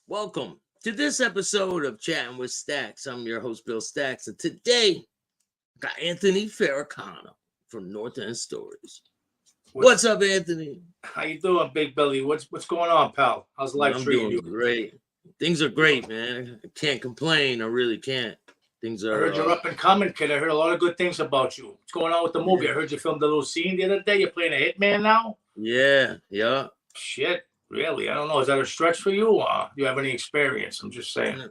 Welcome to this episode of Chatting with Staxx. I'm your host, Bill Staxx, and today I got Anthony Firicano from North End Stories. What's up, Anthony? How you doing, Big Billy? What's going on, pal? How's life treating you? Great. Things are great, man. I can't complain. I really can't. Things are. I heard you're up and coming, kid. I heard a lot of good things about you. What's going on with the movie? I heard you filmed a little scene the other day. You're playing a hitman now? Yeah. Shit, really? I don't know. Is that a stretch for you, or do you have any experience? I'm just saying.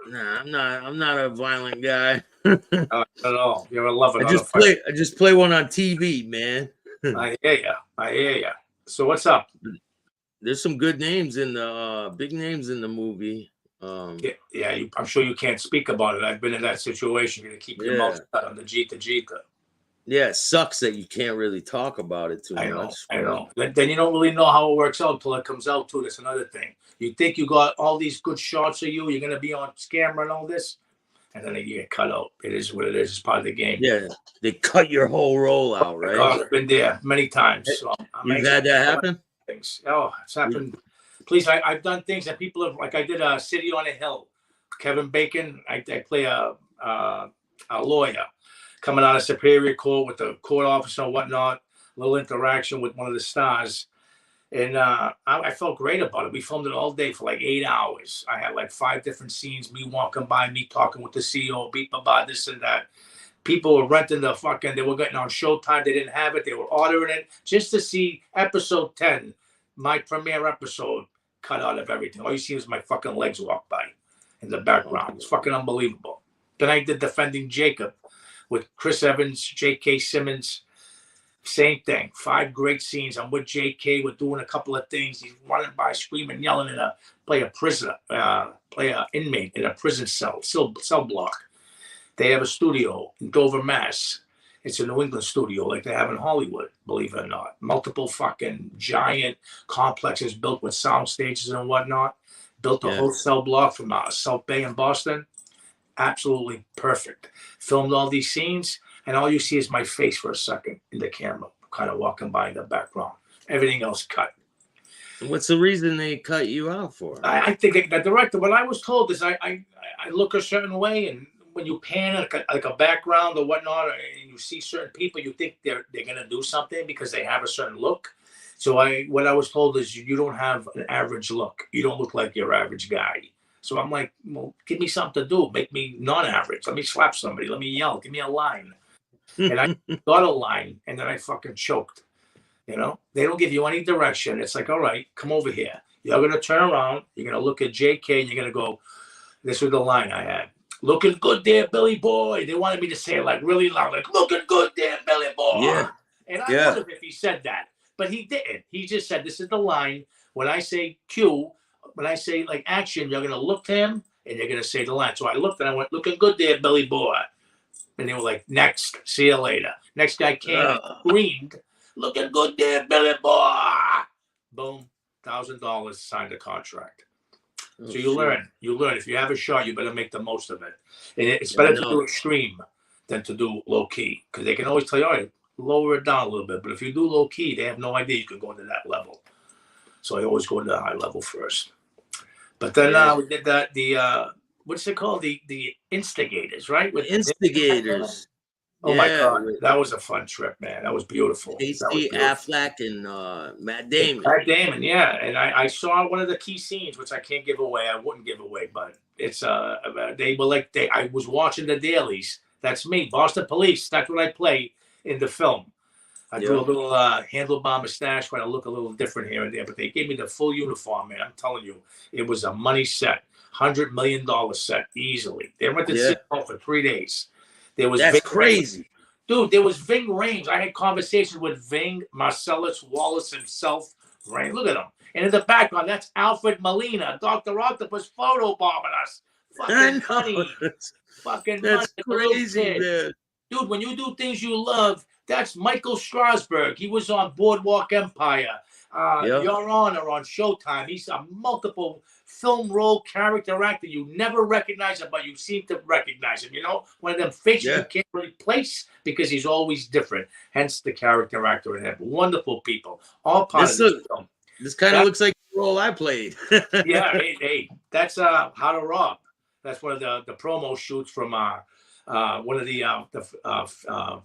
Nah, I'm not a violent guy. Not at all. You're a lover. I just play one on TV, man. I hear ya. So what's up? There's some good names in the big names in the movie. I'm sure you can't speak about it. I've been in that situation. You're gonna keep your mouth shut on the Jita. Yeah, it sucks that you can't really talk about it too much. I know. Then you don't really know how it works out until it comes out too. That's another thing. You think you got all these good shots of you. You're gonna be on camera and all this, and then you get cut out. It is what it is. It's part of the game. Yeah, they cut your whole role out, right? I've been there many times. So You've had that happen? Things. Oh, it's happened. Please, I've done things that people have, like I did a City on a Hill. Kevin Bacon, I play a lawyer coming out of Superior Court with the court officer and whatnot, a little interaction with one of the stars. And I felt great about it. We filmed it all day for like 8 hours. I had like 5 different scenes, me walking by, me talking with the CEO, beep, about this and that. People were renting they were getting on Showtime. They didn't have it. They were ordering it just to see episode 10, my premiere episode, cut out of everything. All you see is my fucking legs walk by in the background. It's fucking unbelievable. Then I did Defending Jacob with Chris Evans, J.K. Simmons. Same thing. 5 great scenes. I'm with J.K. We're doing a couple of things. He's running by, screaming, yelling, play a prisoner, play an inmate in a prison cell block. They have a studio in Dover, Mass. It's a New England studio like they have in Hollywood, believe it or not. Multiple fucking giant complexes built with sound stages and whatnot. Built a whole cell block from South Bay in Boston. Absolutely perfect. Filmed all these scenes, and all you see is my face for a second in the camera, kind of walking by in the background. Everything else cut. What's the reason they cut you out for? I think the director, what I was told is I look a certain way, and when you pan like a background or whatnot, and you see certain people, you think they're gonna do something because they have a certain look. So what I was told is you don't have an average look. You don't look like your average guy. So I'm like, well, give me something to do. Make me non-average. Let me slap somebody. Let me yell. Give me a line. And I got a line, and then I fucking choked. You know, they don't give you any direction. It's like, all right, come over here. You're gonna turn around. You're gonna look at JK, and you're gonna go. This was the line I had. Looking good there, Billy boy. They wanted me to say it like really loud, like looking good there, Billy boy. Yeah. And I would have if he said that, but he didn't. He just said, "This is the line." When I say cue, when I say like action, you're gonna look to him and you're gonna say the line. So I looked and I went, "Looking good there, Billy boy." And they were like, "Next, see you later." Next guy came, screamed, "Looking good there, Billy boy." Boom, $1,000, signed a contract. So you learn. If you have a shot, you better make the most of it. And it's better to do extreme than to do low key, because they can always tell you, all right, lower it down a little bit. But if you do low key, they have no idea you can go into that level. So I always go into the high level first. But then we did that. What's it called? The Instigators, right? With Instigators. Oh my God, that was a fun trip, man. That was beautiful. Casey Affleck and Matt Damon. Matt Damon, yeah. And I saw one of the key scenes, which I can't give away. I wouldn't give away, but it's they were like I was watching the dailies. That's me, Boston Police. That's what I play in the film. I do a little handlebar mustache, trying to look a little different here and there. But they gave me the full uniform, man. I'm telling you, it was a money set, $100 million set easily. They rented the home for 3 days. That's crazy. Dude, there was Ving Rhames. I had conversations with Ving, Marcellus Wallace himself. Right? Look at him. And in the background, that's Alfred Molina, Dr. Octopus photobombing us. Fucking money. Fucking that's money. Crazy, man. Dude, when you do things you love, that's Michael Strasberg. He was on Boardwalk Empire. Your Honor on Showtime. He's a multiple film role character actor. You never recognize him, but you seem to recognize him. You know, one of them faces you can't really place because he's always different. Hence the character actor in him. Wonderful people. All part of this film. This kind of looks like role I played. Yeah, hey, that's How to Rob. That's one of the promo shoots from one of the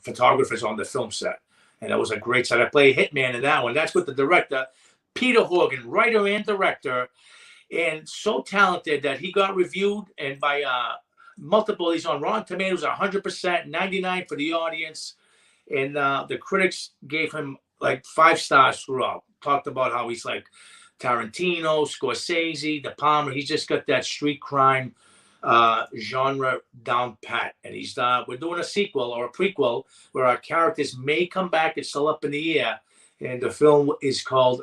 photographers on the film set, and that was a great set. I played Hitman in that one. That's with the director, Peter Horgan, writer and director, and so talented that he got reviewed and by multiple. He's on Rotten Tomatoes, 100%, 99 for the audience, and the critics gave him like 5 stars throughout. Talked about how he's like Tarantino, Scorsese, De Palma. He's just got that street crime genre down pat. And we're doing a sequel or a prequel where our characters may come back. It's still up in the air. And the film is called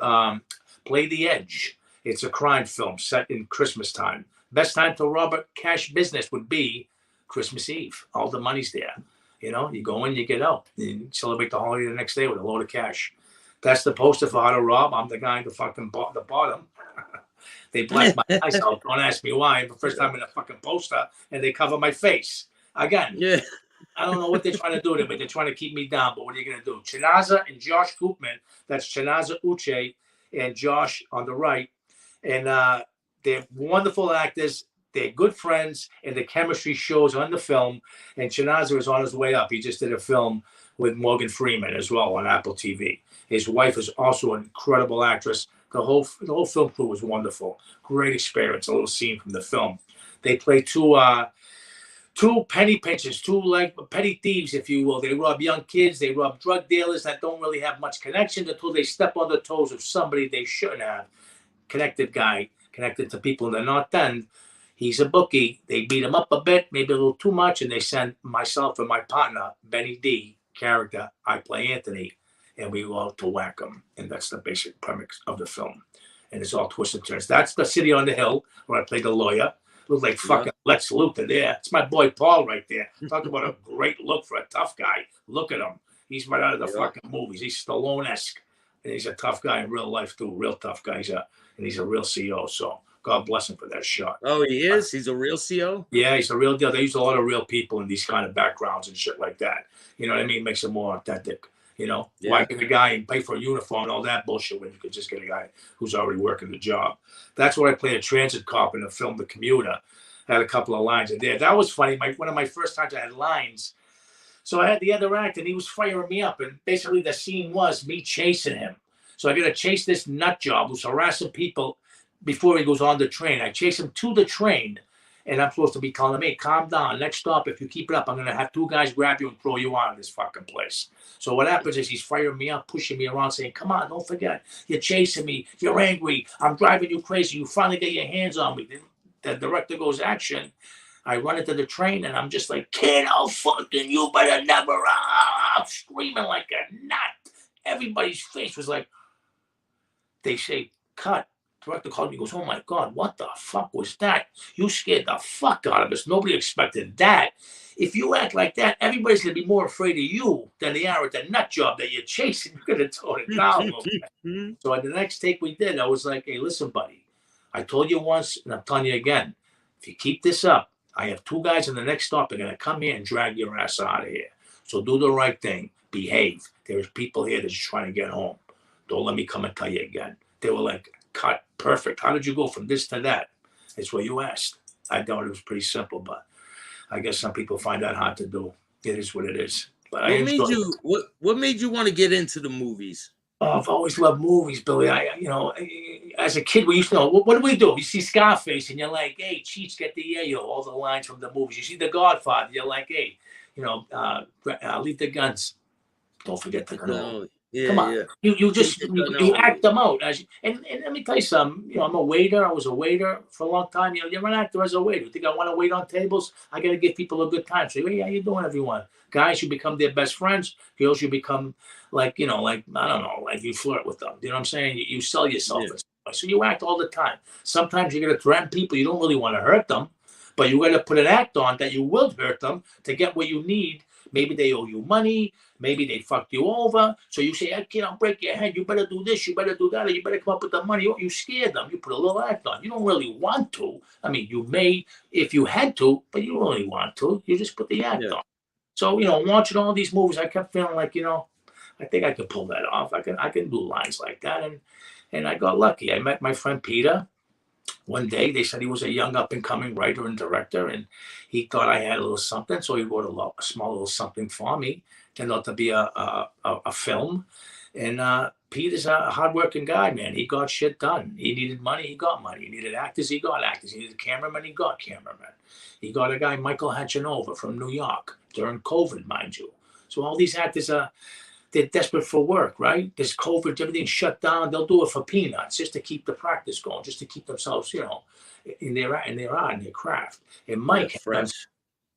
Play the Edge. It's a crime film set in Christmas time. Best time to rob a cash business would be Christmas Eve. All the money's there. You know, you go in, you get out. You celebrate the holiday the next day with a load of cash. That's the poster for How to Rob. I'm the guy in the fucking the bottom. They black my eyes out. Don't ask me why. The first time in a fucking poster, and they cover my face. Again, Yeah. I don't know what they're trying to do to me. They're trying to keep me down, but what are you going to do? Chinaza and Josh Koopman. That's Chinaza Uche and Josh on the right. And they're wonderful actors. They're good friends, and the chemistry shows on the film. And Chinaza is on his way up. He just did a film with Morgan Freeman as well on Apple TV. His wife is also an incredible actress. The whole film crew was wonderful. Great experience. A little scene from the film. They play two penny pinchers, two like petty thieves, if you will. They rob young kids. They rob drug dealers that don't really have much connection until they step on the toes of somebody they shouldn't have. Connected guy, connected to people in the North End. He's a bookie. They beat him up a bit, maybe a little too much, and they send myself and my partner, Benny D, character, I play Anthony, and we go out to whack him. And that's the basic premise of the film. And it's all twists and turns. That's the City on the Hill, where I played the lawyer. Looked like fucking Lex Luthor there. It's my boy Paul right there. Talk about a great look for a tough guy. Look at him. He's right out of the fucking movies. He's Stallone-esque. And he's a tough guy in real life, too. Real tough guy. He's a real CEO. So God bless him for that shot. Oh, he is? He's a real CO? Yeah, he's a real deal. They use a lot of real people in these kind of backgrounds and shit like that. You know what I mean? Makes it more authentic. You know, why get a guy and pay for a uniform and all that bullshit when you could just get a guy who's already working the job? That's what I played a transit cop in the film The Commuter. I had a couple of lines in there. That was funny. One of my first times I had lines. So I had the other act and he was firing me up. And basically the scene was me chasing him. So I got to chase this nut job who's harassing people before he goes on the train. I chase him to the train. And I'm supposed to be telling him, hey, calm down. Next stop, if you keep it up, I'm going to have 2 guys grab you and throw you out of this fucking place. So what happens is he's firing me up, pushing me around, saying, come on, don't forget. You're chasing me. You're angry. I'm driving you crazy. You finally get your hands on me. Then the director goes, action. I run into the train, and I'm just like, kid, oh, fucking you better never. Screaming like a nut. Everybody's face was like, they say, cut. Director called me and goes, oh my God, what the fuck was that? You scared the fuck out of us. Nobody expected that. If you act like that, everybody's going to be more afraid of you than they are at the nut job that you're chasing. You're going to tone it down a little bit. So at the next take we did, I was like, hey, listen, buddy, I told you once and I'm telling you again, if you keep this up, I have 2 guys in the next stop that are going to come here and drag your ass out of here. So do the right thing. Behave. There's people here that's trying to get home. Don't let me come and tell you again. They were like, cut, perfect. How did you go from this to that? It's what you asked. I thought it was pretty simple, but I guess some people find that hard to do. It is what it is. But what made you want to get into the movies? Oh, I've always loved movies, Billy. As a kid, we used to know, what do we do? You see Scarface and you're like, hey, cheats, get the yayo, all the lines from the movies. You see The Godfather, you're like, hey, leave the guns. Don't forget the gun. No. Yeah, come on, yeah. you act them out. And let me tell you something. I'm a waiter. I was a waiter for a long time. You're an actor as a waiter. You think I want to wait on tables? I got to give people a good time. So, hey, how you doing, everyone? Guys, you become their best friends. Girls, you become like I don't know, like you flirt with them. You know what I'm saying? You sell yourself. Yeah. So you act all the time. Sometimes you got to threaten people. You don't really want to hurt them, but you got to put an act on that you will hurt them to get what you need. Maybe they owe you money. Maybe they fucked you over. So you say, hey, kid, I'll break your head. You better do this. You better do that. Or you better come up with the money. You scare them. You put a little act on. You don't really want to. I mean, you may if you had to, but you don't really want to. You just put the act on. So, watching all these movies, I kept feeling like, I think I could pull that off. I can do lines like that. And I got lucky. I met my friend Peter one day. They said he was a young up and coming writer and director, and he thought I had a little something, so he wrote a small little something for me. Turned out to be a film. And Peter's a hardworking guy, man. He got shit done. He needed money, he got money. He needed actors, he got actors. He needed cameramen, he got cameramen. He got a guy, Michael Hatchanova from New York, during COVID, mind you. So all these actors they're desperate for work, right? There's COVID, everything's shut down. They'll do it for peanuts just to keep the practice going, just to keep themselves, in their art, in their craft. And Mike,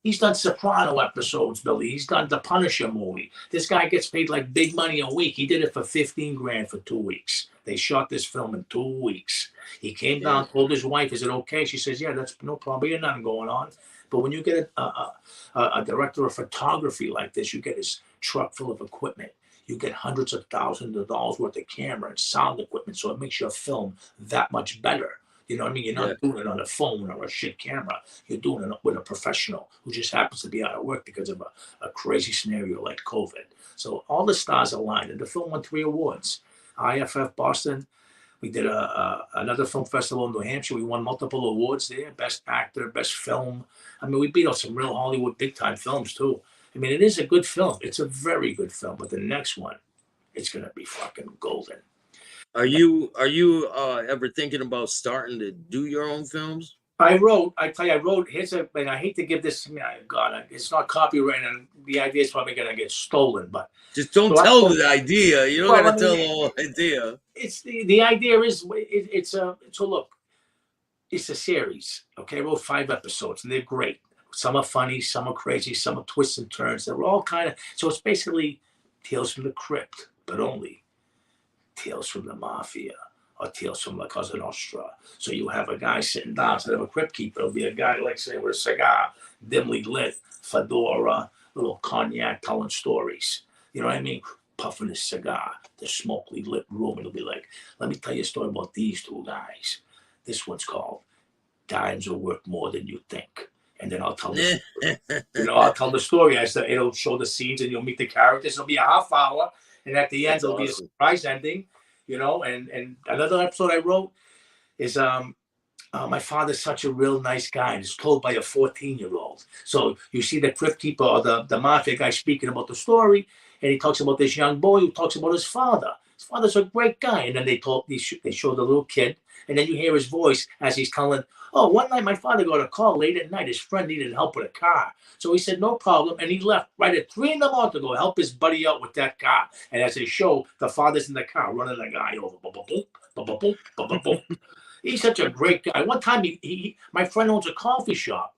he's done Soprano episodes, Billy. He's done the Punisher movie. This guy gets paid like big money a week. He did it for 15 grand for 2 weeks. They shot this film in 2 weeks. He came down, told his wife, "Is it okay?" She says, "Yeah, that's no problem. There's nothing going on." But when you get a director of photography like this, you get his truck full of equipment. You get hundreds of thousands of dollars worth of camera and sound equipment, so it makes your film that much better. You know what I mean? You're not doing it on a phone or a shit camera. You're doing it with a professional who just happens to be out of work because of a crazy scenario like COVID. So all the stars aligned, and the film won 3 awards. IFF Boston. We did another film festival in New Hampshire. We won multiple awards there. Best actor, best film. I mean, we beat out some real Hollywood big-time films, too. I mean, it is a good film. It's a very good film. But the next one, it's going to be fucking golden. Are you ever thinking about starting to do your own films? I tell you, I wrote, and I hate to give this, God, it's not copyrighted, and the idea is probably going to get stolen, but. Just don't tell the idea. You don't got to tell the whole idea. It's the idea is, so look, it's a series, okay? I wrote 5 episodes, and they're great. Some are funny, some are crazy, some are twists and turns. They're all kind of, so it's basically Tales from the Crypt, but only Tales from the Mafia or Tales from La Cosa Nostra. So you have a guy sitting down instead of a crypt keeper. It'll be a guy, like, say, with a cigar, dimly lit, fedora, little cognac, telling stories. You know what I mean? Puffing his cigar, the smokily lit room. It'll be like, let me tell you a story about these 2 guys. This one's called Dimes Are Worth More Than You Think. And then I'll tell the story. I'll tell the story. It'll show the scenes and you'll meet the characters. It'll be a half hour. And at the end, there'll be a surprise ending, And another episode I wrote is my father's such a real nice guy. And it's told by a 14-year-old. So you see the crypt keeper or the mafia guy speaking about the story. And he talks about this young boy who talks about his father. His father's a great guy. And then they show the little kid. And then you hear his voice as he's telling, "Oh, one night my father got a call late at night. His friend needed help with a car. So he said, no problem. And he left right at 3 a.m. to go help his buddy out with that car." And as they show, the father's in the car running the guy over. He's such a great guy. One time, my friend owns a coffee shop.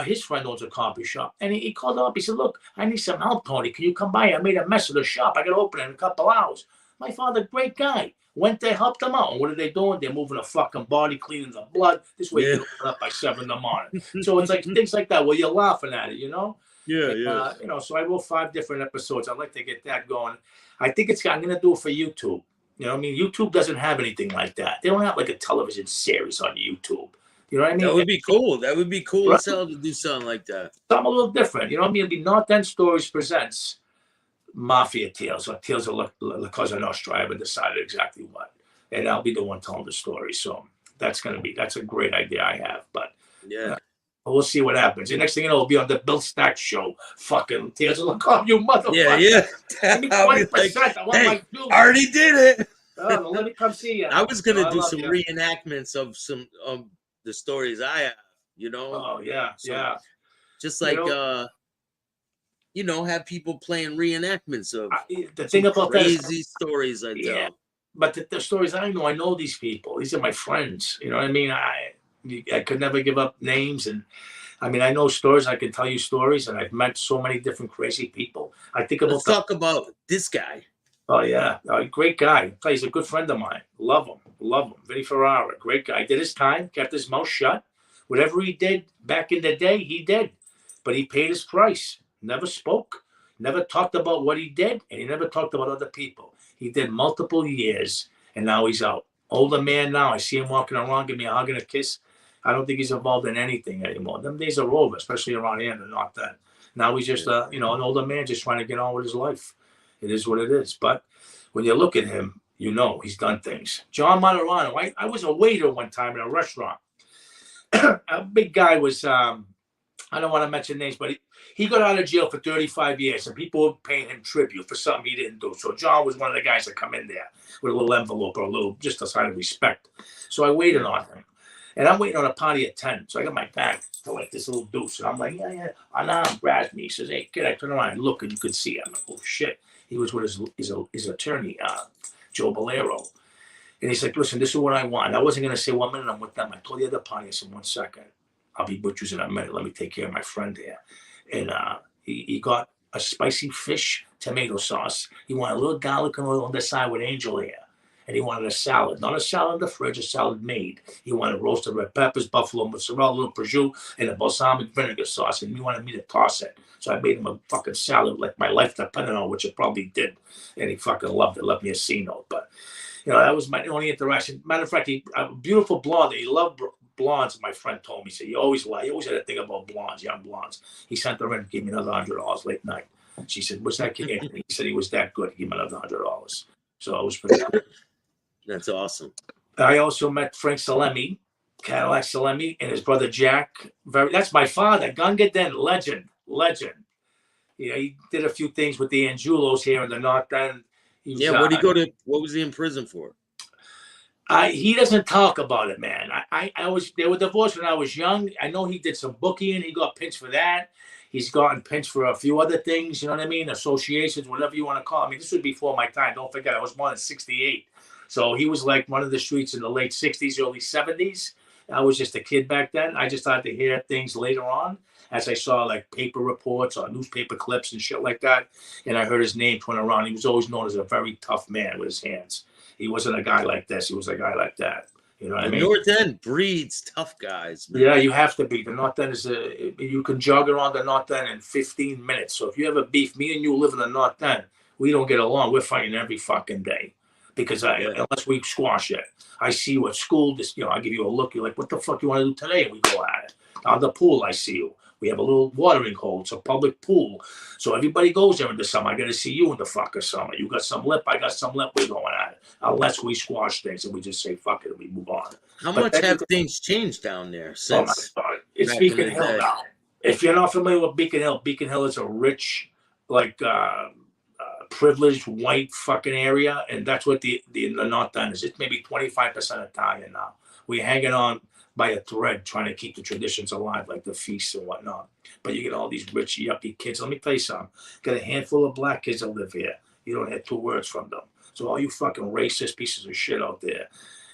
His friend owns a coffee shop. And he called up. He said, "Look, I need some help, Tony. Can you come by? I made a mess of the shop. I got to open it in a couple hours." My father, great guy. Went there, helped them out. And what are they doing? They're moving a fucking body, cleaning the blood. This way, you can open up by 7 in the morning. So it's like things like that where you're laughing at it, Yeah. So I wrote 5 different episodes. I'd like to get that going. I think I'm going to do it for YouTube. You know what I mean? YouTube doesn't have anything like that. They don't have like a television series on YouTube. You know what I mean? That would be cool. That would be cool as hell to do something like that. Something a little different. You know what I mean? It'd be North End Stories presents Mafia Tales or Tales of La Cosa Nostra. I haven't decided exactly what. And I'll be the one telling the story. So that's a great idea I have. But we'll see what happens. The next thing you know, it'll be on the Bill Staxx show. Fucking Tales of La Cosa, you motherfucker. Yeah. Give me 20%. I want my due. I already did it. Let me come see you. I was going to do some reenactments of some of the stories I have, Oh, yeah, Just like, have people playing reenactments of the thing about crazy stories I tell. But the stories I know these people. These are my friends. You know what I mean? I could never give up names. And I mean, I know stories. I can tell you stories. And I've met so many different crazy people. Let's talk about this guy. Oh, yeah. Great guy. He's a good friend of mine. Love him. Vinny Ferrara. Great guy. Did his time. Kept his mouth shut. Whatever he did back in the day, he did. But he paid his price. Never spoke. Never talked about what he did. And he never talked about other people. He did multiple years. And now he's out. Older man now. I see him walking around, give me a hug and a kiss. I don't think he's involved in anything anymore. Them days are over, especially around here and not then. Now he's just, an older man just trying to get on with his life. It is what it is. But when you look at him, you know he's done things. John Monterano, I was a waiter one time in a restaurant. A big guy was, I don't want to mention names, but he got out of jail for 35 years, and people were paying him tribute for something he didn't do. So John was one of the guys that come in there with a little envelope or a little, just a sign of respect. So I waited on him. And I'm waiting on a party at 10. So I got my back to like this little deuce. And I'm like, yeah. And now he grabs me. He says, hey, kid, I turn around and look, and you could see him. I'm like, oh, shit. He was with his attorney, Joe Bolero. And he's like, listen, this is what I want. I wasn't going to say 1 minute I'm with them. I told the other party, I said, 1 second. I'll be butchers in a minute. Let me take care of my friend here. And he got a spicy fish tomato sauce. He wanted a little garlic and oil on the side with angel hair. And he wanted a salad, not a salad in the fridge, a salad made. He wanted roasted red peppers, buffalo mozzarella, little prosciutto, and a balsamic vinegar sauce. And he wanted me to toss it. So I made him a fucking salad like my life depended on, which it probably did. And he fucking loved it. Left me a C note. But, that was my only interaction. Matter of fact, a beautiful blonde. He loved blondes. My friend told me, he said, you always lie. You always had a thing about blondes, young blondes. He sent her in and gave me another $100 late night. She said, what's that kid? He said he was that good. He gave me another $100. So it was pretty cool. That's awesome. I also met Frank Salemi, Cadillac Salemi, and his brother Jack. That's my father, Gunga Den, legend. He did a few things with the Angelos here in the North End. What was he in prison for? He doesn't talk about it, man. They were divorced when I was young. I know he did some booking. He got pinched for that. He's gotten pinched for a few other things. You know what I mean? Associations, whatever you want to call it. I mean, this was before my time. Don't forget, I was born in '68. So he was like running the streets in the late 60s, early 70s. I was just a kid back then. I just started to hear things later on as I saw like paper reports or newspaper clips and shit like that. And I heard his name thrown around. He was always known as a very tough man with his hands. He wasn't a guy like this. He was a guy like that. You know what I mean? North End breeds tough guys, man. Yeah, you have to be. The North End you can jog around the North End in 15 minutes. So if you have a beef, me and you live in the North End, we don't get along. We're fighting every fucking day. Because unless we squash it, I see you at school. I give you a look. You're like, what the fuck you want to do today? And we go at it. On the pool, I see you. We have a little watering hole. It's a public pool. So everybody goes there in the summer. I got to see you in the fucking summer. You got some lip. I got some lip. We're going at it. Unless we squash things and we just say, fuck it, and we move on. How much have things changed down there since? Oh my God. It's Beacon Hill now. If you're not familiar with Beacon Hill is a rich, privileged white fucking area, and that's what the North End is. It's maybe 25% Italian now. We're hanging on by a thread trying to keep the traditions alive, like the feasts and whatnot. But you get all these rich, yuppie kids. Let me tell you something. Got a handful of black kids that live here. You don't have 2 words from them. So all you fucking racist pieces of shit out there,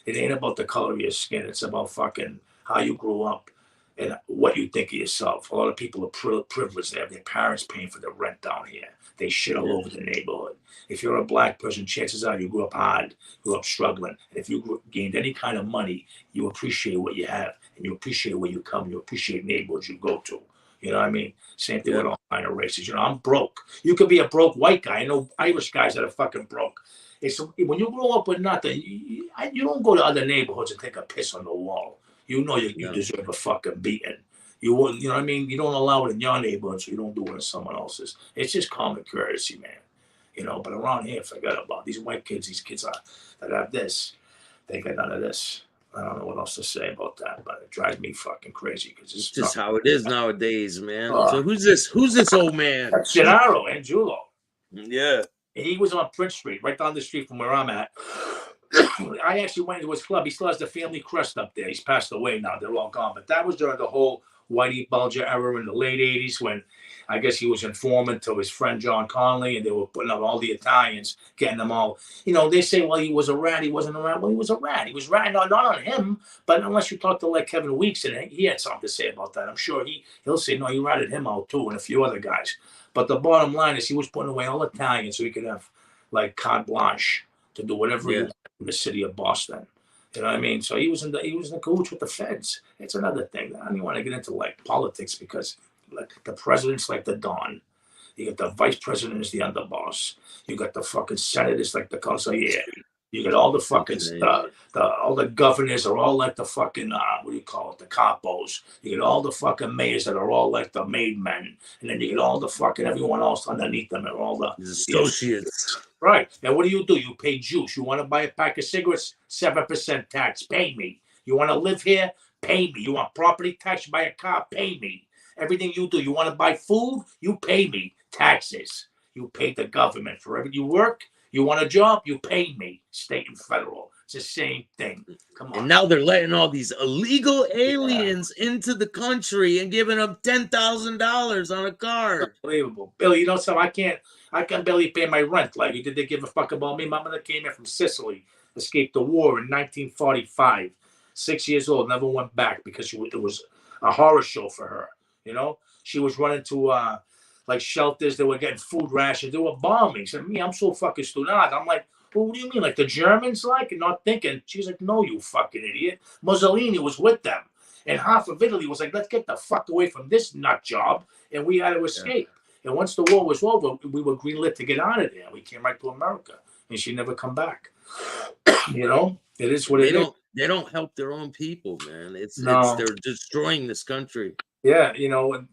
it ain't about the color of your skin. It's about fucking how you grew up and what you think of yourself. A lot of people are privileged. They have their parents paying for the rent down here. They shit all over the neighborhood. If you're a black person, chances are you grew up hard, grew up struggling. And if you gained any kind of money, you appreciate what you have, and you appreciate where you come, you appreciate neighborhoods you go to. You know what I mean? Same thing with all kind of races. I'm broke. You could be a broke white guy. I know Irish guys that are fucking broke. It's when you grow up with nothing, you don't go to other neighborhoods and take a piss on the wall. You know you deserve a fucking beating. You wouldn't, you know what I mean? You don't allow it in your neighborhood, so you don't do it in someone else's. It's just common courtesy, man. But around here, forget about these white kids. These kids that have this, they got none of this. I don't know what else to say about that, but it drives me fucking crazy because it's just how it is nowadays, man. So who's this old man? That's Gennaro Angulo. Yeah. He was on Prince Street, right down the street from where I'm at. I actually went into his club. He still has the family crest up there. He's passed away now. They're all gone. But that was during the whole Whitey Bulger era in the late 80s when I guess he was informant to his friend John Conley, and they were putting up all the Italians, getting them all. They say, well, he was a rat. He wasn't a rat. Well, he was a rat. He was ratting not on him, but unless you talk to like Kevin Weeks, and he had something to say about that. I'm sure he'll say, no, he ratted him out too, and a few other guys. But the bottom line is he was putting away all Italians so he could have like carte blanche to do whatever he wanted in the city of Boston. You know what I mean? So he was in the cahoots with the feds. It's another thing. I don't even want to get into like politics because the president's like the Don. You got the vice president is the underboss. You got the fucking senators like the consigliere. You get all the fucking Insane. all the governors are all like the fucking what do you call it, the capos. You get all the fucking mayors that are all like the made men, and then you get all the fucking everyone else underneath them and all the Associates. right. Now what do? You pay juice. You want to buy a pack of cigarettes, 7% tax. Pay me. You want to live here? Pay me. You want property tax? You buy a car? Pay me. Everything you do. You want to buy food? You pay me. Taxes. You pay the government for everything you work. You want a job? You pay me. State and federal. It's the same thing. Come on. And now they're letting all these illegal aliens into the country and giving them $10,000 on a card. Unbelievable. Billy, you know something? I can barely pay my rent. Like, did they give a fuck about me? My mother came in from Sicily, escaped the war in 1945. 6 years old, never went back because it was a horror show for her. You know, she was running to like shelters. They were getting food rations. They were bombing. She said, "Me, I'm so fucking stupid." I'm like, well, what do you mean? Like the Germans, like, and not thinking. She's like, "No, you fucking idiot." Mussolini was with them, and half of Italy was like, "Let's get the fuck away from this nut job," and we had to escape. Yeah. And once the war was over, we were greenlit to get out of there. We came right to America, and she never come back. You know, it is what it is. They don't help their own people, man. They're destroying this country. Yeah, you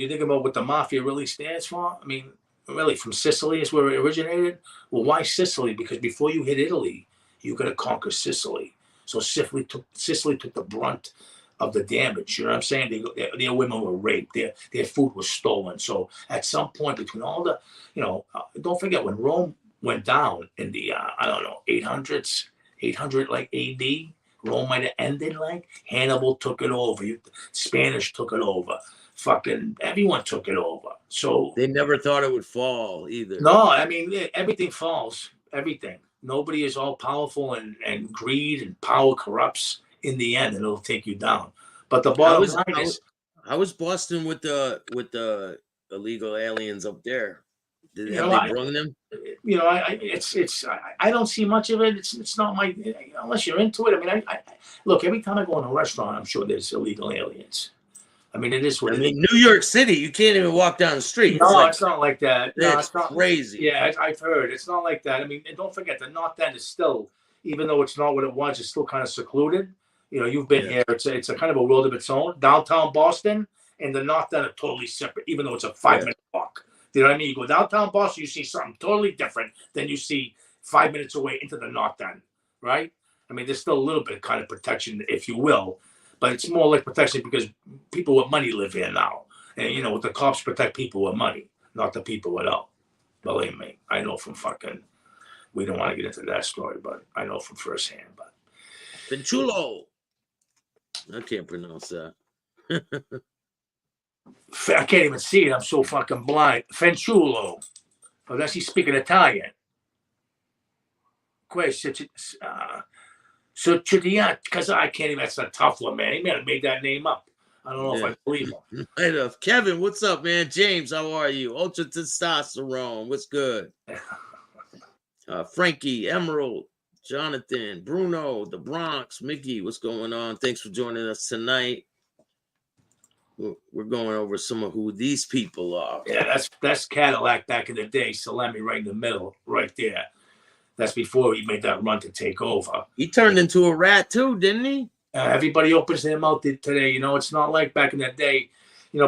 think about what the mafia really stands for. I mean, really, from Sicily is where it originated. Well, why Sicily? Because before you hit Italy, you got to conquer Sicily. So Sicily took the brunt of the damage. You know what I'm saying? Their women were raped. Their food was stolen. So at some point between all the, don't forget when Rome went down in the 800s, 800 like AD. Rome might have ended, like Hannibal took it over. Spanish took it over. Fucking everyone took it over. So they never thought it would fall either. No, I mean, everything falls. Everything. Nobody is all powerful, and greed and power corrupts. In the end, and it'll take you down. But the bottom line is, how was Boston with the illegal aliens up there? Have they brought them? I don't see much of it. It's not my, unless you're into it. I mean, I look, every time I go in a restaurant, I'm sure there's illegal aliens. I mean, it is what it is. New York City, you can't even walk down the street. No, it's not like that. No, it's not crazy. Yeah, I've heard. It's not like that. I mean, and don't forget, the North End is still, even though it's not what it was, it's still kind of secluded. You've been here. It's a kind of a world of its own. Downtown Boston and the North End are totally separate, even though it's a 5-minute walk. You know what I mean? You go downtown Boston, you see something totally different than you see 5 minutes away into the North End, right? I mean, there's still a little bit of kind of protection, if you will, but it's more like protection because people with money live here now. And, the cops protect people with money, not the people without. Believe me, I know from we don't want to get into that story, but I know from firsthand. But Pinchulo. I can't pronounce that. I can't even see it. I'm so fucking blind. Fanciullo. Unless he's speaking Italian. Because I can't even. That's a tough one, man. He may have made that name up. I don't know if I believe him. Right up. Kevin, what's up, man? James, how are you? Ultra testosterone. What's good? Frankie, Emerald, Jonathan, Bruno, the Bronx, Mickey, what's going on? Thanks for joining us tonight. We're going over some of who these people are. Yeah, that's Cadillac back in the day. Salami right in the middle, right there. That's before he made that run to take over. He turned into a rat too, didn't he? Everybody opens their mouth today. It's not like back in the day.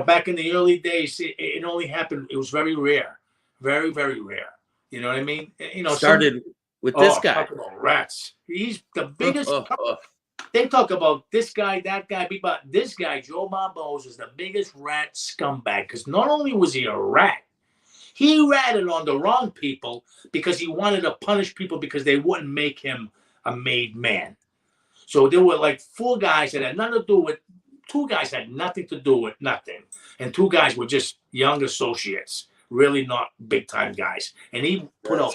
Back in the early days, it only happened. It was very rare, very, very rare. You know what I mean? Started with this guy. Talk about rats. He's the biggest. They talk about this guy, that guy, but this guy, Joe Barboza, is the biggest rat scumbag. Because not only was he a rat, he ratted on the wrong people because he wanted to punish people because they wouldn't make him a made man. So there were like 4 guys that had nothing to do with. 2 guys had nothing to do with nothing, and 2 guys were just young associates. Really not big time guys. And he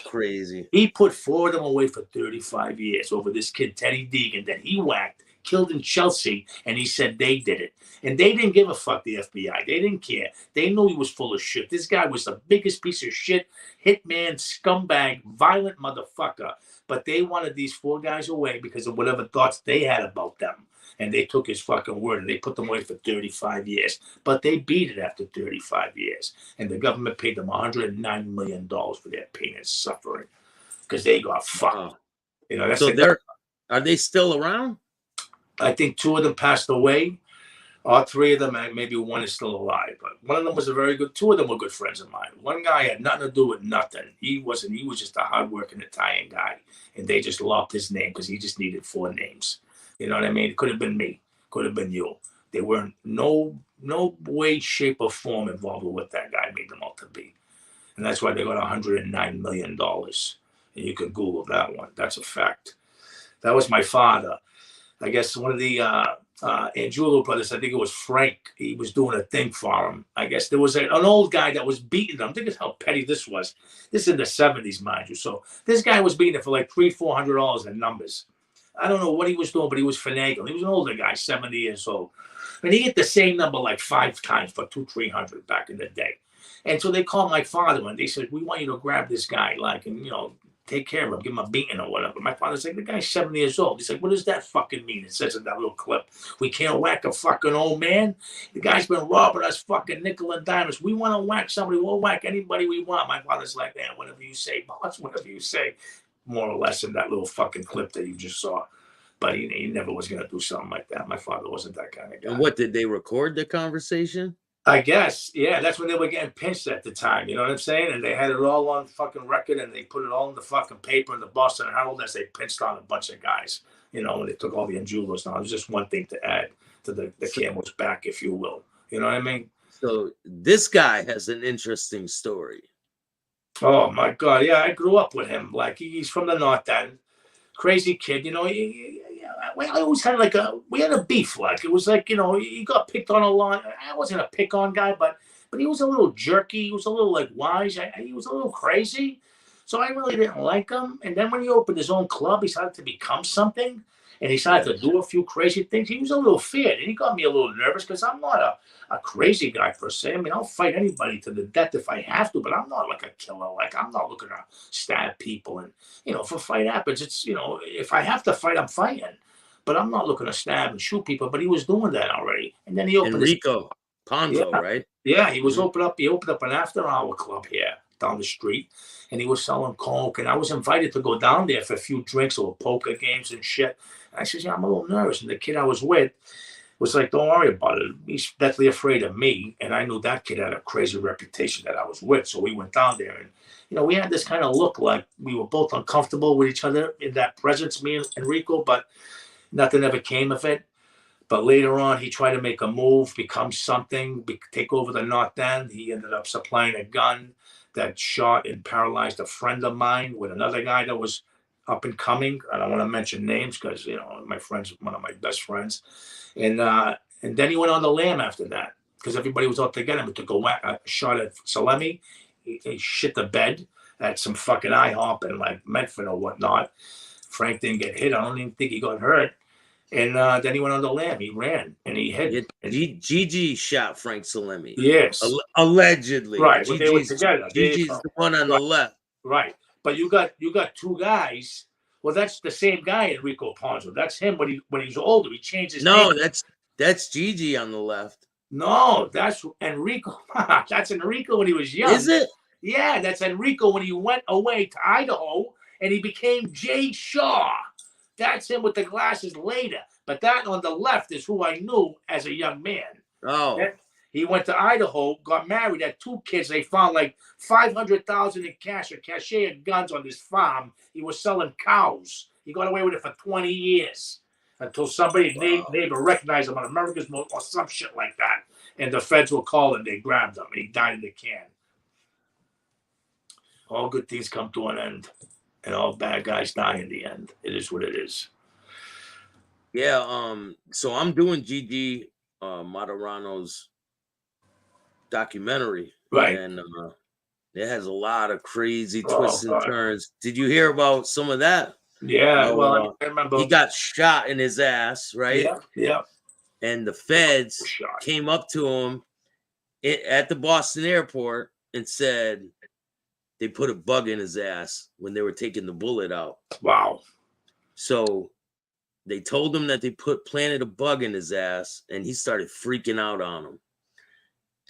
crazy. He put 4 of them away for 35 years over this kid, Teddy Deegan, that he whacked, killed in Chelsea, and he said they did it. And they didn't give a fuck, the FBI. They didn't care. They knew he was full of shit. This guy was the biggest piece of shit, hitman, scumbag, violent motherfucker. But they wanted these 4 guys away because of whatever thoughts they had about them. And they took his fucking word and they put them away for 35 years. But they beat it after 35 years. And the government paid them $109 million for their pain and suffering because they got fucked. You know, that's So are they still around? I think 2 of them passed away. All 3 of them, and maybe one is still alive. But one of them was a very good. 2 of them were good friends of mine. One guy had nothing to do with nothing. He wasn't. He was just a hardworking Italian guy, and they just loved his name because he just needed 4 names. You know what I mean? It could have been me. Could have been you. They weren't no way, shape, or form involved with what that guy made them out to be, and that's why they got $109 million. And you can Google that one. That's a fact. That was my father. I guess one of the Angiulo brothers, I think it was Frank, he was doing a thing for him. I guess there was an old guy that was beating them. Think of how petty this was. This is in the 70s, mind you. So this guy was beating it for like $300-$400 in numbers. I don't know what he was doing, but he was finagling. He was an older guy, 70 years old. And he hit the same number like 5 times for $200-$300 back in the day. And so they called my father and they said, we want you to grab this guy, like, and, you know, take care of him, give him a beating or whatever. My father's like, the guy's 70 years old. He's like, what does that fucking mean? It says in that little clip, we can't whack a fucking old man. The guy's been robbing us fucking nickel and diamonds. We want to whack somebody. We'll whack anybody we want. My father's like, man, whatever you say, boss, whatever you say. More or less in that little fucking clip that you just saw. But he never was going to do something like that. My father wasn't that kind of guy. And what, did they record the conversation? I guess, yeah, that's when they were getting pinched at the time, you know what I'm saying? And they had it all on fucking record and they put it all in the fucking paper in the Boston Herald as they pinched on a bunch of guys, you know, when they took all the Angiulos down. It was just one thing to add to the camel's back, if you will. You know what I mean? So this guy has an interesting story. Oh, my God. Yeah, I grew up with him. Like, he's from the North End. Crazy kid, you know. I always had we had a beef. Like, it was like, you know, he got picked on a lot. I wasn't a pick on guy, but he was a little jerky. He was a little like wise. He was a little crazy. So I really didn't like him. And then when he opened his own club, he started to become something. And he started to do a few crazy things. He was a little feared. And he got me a little nervous because I'm not a crazy guy per se. I mean, I'll fight anybody to the death if I have to, but I'm not like a killer. Like, I'm not looking to stab people. And, you know, if a fight happens, it's, you know, if I have to fight, I'm fighting. But I'm not looking to stab and shoot people. But he was doing that already. And then he opened Enrico Ponzo, right? Yeah, he was He opened up an after-hour club here down the street. And he was selling coke. And I was invited to go down there for a few drinks or poker games and shit. I said, yeah, I'm a little nervous. And the kid I was with was like, don't worry about it. He's deathly afraid of me. And I knew that kid had a crazy reputation that I was with. So we went down there and, you know, we had this kind of look like we were both uncomfortable with each other in that presence, me and Enrico, but nothing ever came of it. But later on, he tried to make a move, become something, take over the North End. He ended up supplying a gun that shot and paralyzed a friend of mine with another guy that was up and coming. I don't want to mention names because, you know, my friend's one of my best friends. And then he went on the lam after that because everybody was out to get him. He took a shot at Salemi. He shit the bed at some fucking IHOP in like Medford or whatnot. Frank didn't get hit. I don't even think he got hurt. And then he went on the lam. He ran and he hit. Gigi shot Frank Salemi. Yes. Allegedly. Right. When they were together. Gigi's the one on the left. Right. But you got 2 guys. Well, that's the same guy, Enrico Ponzo. That's him when he was older. He changed his name. No, that's Gigi on the left. No, that's Enrico. That's Enrico when he was young. Is it? Yeah, that's Enrico when he went away to Idaho and he became Jay Shaw. That's him with the glasses later. But that on the left is who I knew as a young man. Oh. He went to Idaho, got married, had 2 kids. They found like $500,000 in cash, a cachet of guns on this farm. He was selling cows. He got away with it for 20 years until somebody neighbor recognized him on America's Most or some shit like that. And the feds were called and they grabbed him. And he died in the can. All good things come to an end. And all bad guys die in the end. It is what it is. Yeah, so I'm doing Gigi Materano's documentary. Right. And it has a lot of crazy twists and turns. Did you hear about some of that? Yeah, well, I remember. He got shot in his ass, right? Yeah. And the feds came up to him at the Boston airport and said they put a bug in his ass when they were taking the bullet out. Wow. So they told him that they planted a bug in his ass, and he started freaking out on them.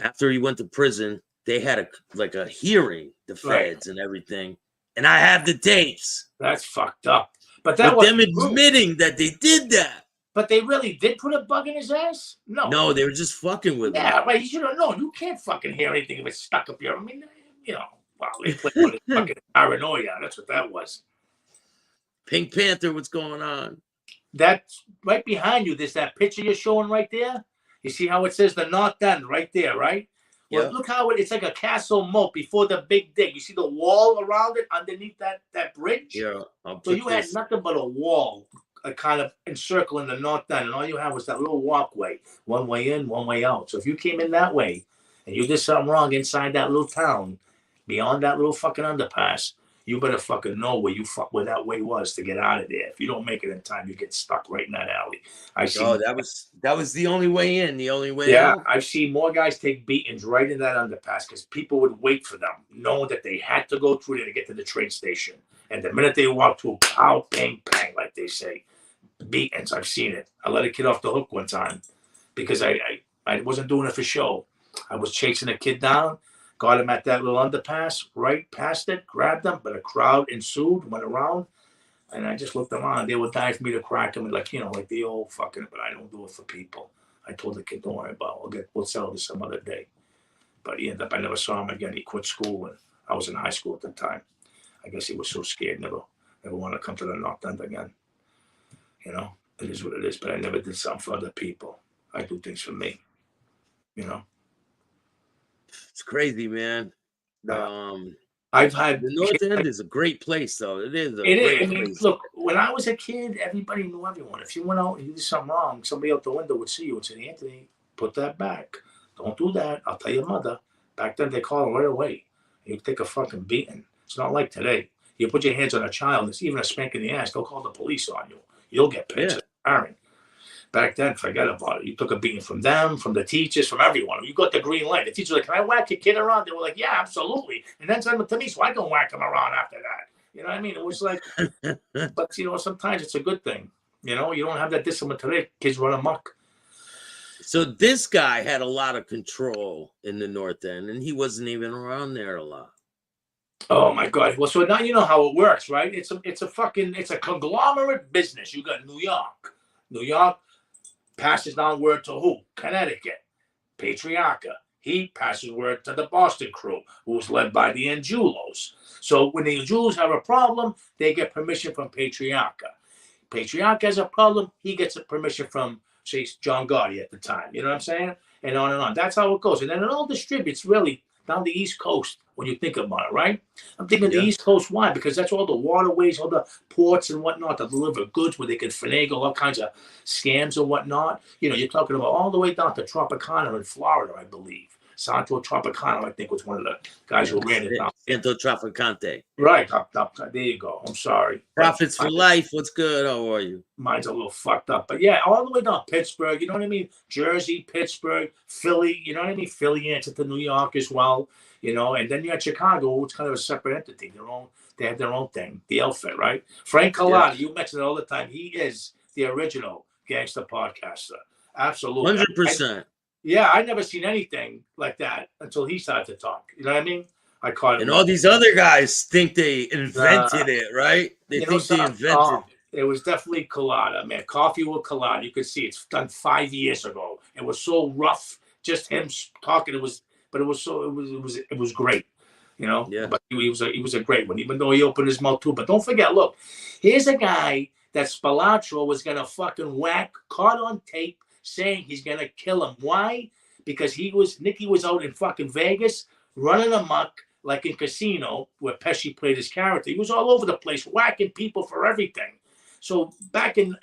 After he went to prison, they had a hearing, the feds and everything. And I have the tapes. That's fucked up. But that But them wasn't true. admitting that they did that. But they really did put a bug in his ass? No, they were just fucking with him. Yeah, but you should have known. You can't fucking hear anything if it's stuck up here. I mean, you know, wow, they put on his fucking paranoia. That's what that was. Pink Panther, what's going on? That's right behind you. There's that picture you're showing right there. You see how it says the North End right there, right? Well, Yeah. look how it's like a castle moat before the big dig. You see the wall around it underneath that bridge? Yeah. So you had nothing but a wall, a kind of encircling the North End, and all you had was that little walkway, one way in, one way out. So if you came in that way and you did something wrong inside that little town, beyond that little fucking underpass, you better fucking know where that way was to get out of there. If you don't make it in time, you get stuck right in that alley. That was the only way in, the only way yeah, out. I've seen more guys take beatings right in that underpass because people would wait for them, knowing that they had to go through there to get to the train station. And the minute they walk through, pow, bang, bang, like they say, beatings. I've seen it. I let a kid off the hook one time because I wasn't doing it for show. I was chasing a kid down. Got him at that little underpass, right past it, grabbed him, but a crowd ensued, went around, and I just looked around. They would die for me to crack him, like the old fucking, but I don't do it for people. I told the kid, don't worry about it. We'll settle this some other day. But he ended up, I never saw him again. He quit school, and I was in high school at the time. I guess he was so scared, never wanted to come to the North End again. You know, it is what it is, but I never did something for other people. I do things for me, you know. It's crazy, man. I've had the North End is a great place, though. It is. I mean, look, when I was a kid, everybody knew everyone. If you went out and you did something wrong, somebody out the window would see you and say, Anthony, put that back. Don't do that. I'll tell your mother. Back then, they call her right away. You take a fucking beating. It's not like today. You put your hands on a child, it's even a spank in the ass. They'll call the police on you. You'll get pictures. Yeah. Back then, forget about it. You took a beating from them, from the teachers, from everyone. You got the green light. The teacher was like, can I whack your kid around? They were like, yeah, absolutely. And then send them to me so I can whack them around after that. You know what I mean? It was like, but, you know, sometimes it's a good thing. You know, you don't have that discipline today. Kids run amok. So this guy had a lot of control in the North End, and he wasn't even around there a lot. Oh my God! Well, so now you know how it works, right? It's a conglomerate business. You got New York passes down word to who? Connecticut, Patriarcha. He passes word to the Boston crew, who's led by the Angelos. So when the Angelos have a problem, they get permission from Patriarcha. Patriarcha has a problem, he gets a permission from, say, John Gotti at the time. You know what I'm saying? And on and on. That's how it goes. And then it all distributes really down the East Coast when you think about it, right? I'm thinking the East Coast. Why? Because that's all the waterways, all the ports and whatnot that deliver goods where they can finagle all kinds of scams and whatnot. You know, you're talking about all the way down to Tropicana in Florida, I believe. Santo Tropicano, I think, was one of the guys who ran it down. Santo Traficante. Right. There you go. I'm sorry. Profits for life. What's good? How are you? Mine's a little fucked up. But yeah, all the way down Pittsburgh, you know what I mean? Jersey, Pittsburgh, Philly, you know what I mean? Philly answered to New York as well, you know. And then you had Chicago, which kind of a separate entity. They have their own thing, the outfit, right? Frank Collada, you mention it all the time. He is the original gangster podcaster. Absolutely. 100%. Yeah, I never seen anything like that until he started to talk. You know what I mean? I caught him. And all these other guys think they invented it, right? They think they invented it. Was definitely Collada, man. Coffee with Collada. You could see it's done 5 years ago. It was so rough, just him talking. It was great. You know? Yeah. But he was a great one, even though he opened his mouth too. But don't forget, look, here's a guy that Spilotro was gonna fucking whack, caught on tape, saying he's gonna kill him. Why? Because Nicky was out in fucking Vegas running amok like in Casino where Pesci played his character. He was all over the place whacking people for everything. So back in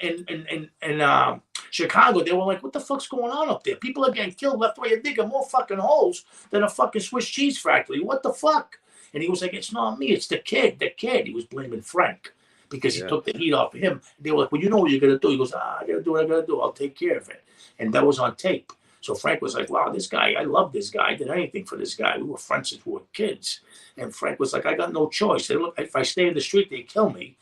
Chicago, they were like, what the fuck's going on up there? People are getting killed left, right. You're digging more fucking holes than a fucking Swiss cheese factory. What the fuck? And he was like, it's not me, it's the kid. He was blaming Frank because he took the heat off of him. They were like, well, you know what you're gonna do. He goes, I gotta do what I gotta do. I'll take care of it. And that was on tape. So Frank was like, wow, this guy, I love this guy. I did anything for this guy. We were friends since we were kids. And Frank was like, I got no choice. They look, if I stay in the street, they kill me.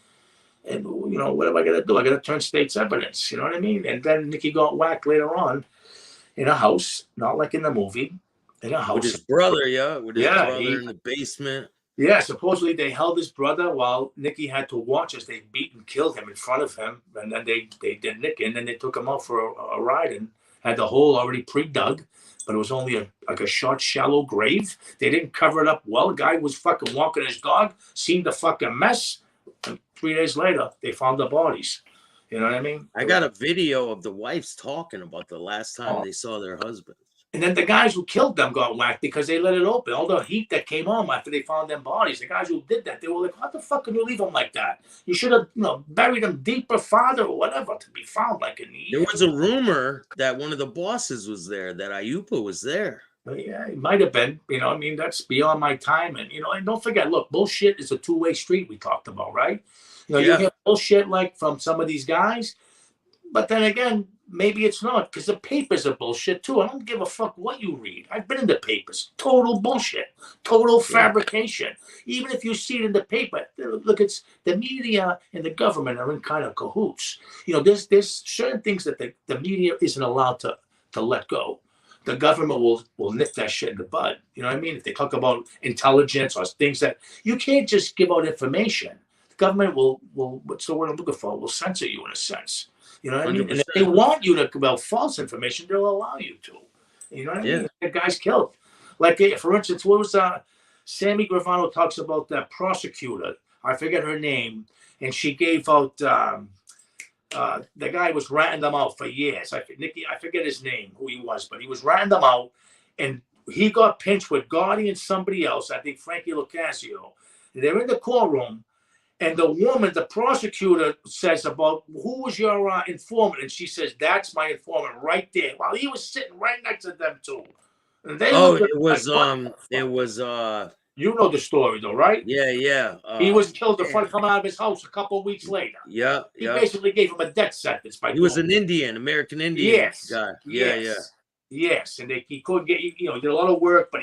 And, you know, what am I going to do? I got to turn state's evidence. You know what I mean? And then Nicky got whacked later on in a house, not like in the movie, in a house. With his brother, with his brother in the basement. Yeah, supposedly they held his brother while Nicky had to watch as they beat and killed him in front of him, and then they did Nicky, and then they took him out for a ride and had the hole already pre-dug, but it was only like a short, shallow grave. They didn't cover it up well. The guy was fucking walking his dog, seen the fucking mess, and 3 days later they found the bodies. You know what I mean? I got a video of the wives talking about the last time Oh. they saw their husband. And then the guys who killed them got whacked because they let it open. All the heat that came on after they found them bodies, the guys who did that, they were like, "What the fuck can you leave them like that? You should have, buried them deeper, farther, or whatever to be found." Like in the There was a rumor that one of the bosses was there, that Ayupa was there. Yeah, it might have been. I mean, that's beyond my time. And and don't forget, look, bullshit is a two-way street. We talked about, right? You hear bullshit like from some of these guys, but then again, maybe it's not, because the papers are bullshit too. I don't give a fuck what you read. I've been in the papers. Total bullshit. Total fabrication. Even if you see it in the paper, look, it's the media and the government are in kind of cahoots. There's certain things that the media isn't allowed to let go. The government will nip that shit in the bud. You know what I mean? If they talk about intelligence or things that you can't just give out information. The government will what's the word I'm looking for? Will censor you in a sense. You know what I mean? And if they want you to give out false information, they'll allow you to. You know what I mean? That guy's killed. Like, for instance, what was Sammy Gravano talks about that prosecutor? I forget her name, and she gave out the guy was ratting them out for years. I forget his name, who he was, but he was ratting them out, and he got pinched with Gotti and somebody else. I think Frankie Lucasio. They're in the courtroom. And the woman, the prosecutor, says about, "Who was your informant?" And she says, "That's my informant right there." While he was sitting right next to them two. And they it was you know the story though, right? Yeah. He was killed in front of coming out of his house a couple of weeks later. Yeah. He basically gave him a death sentence by. He was an American Indian guy. Yes, and he couldn't get. He did a lot of work, but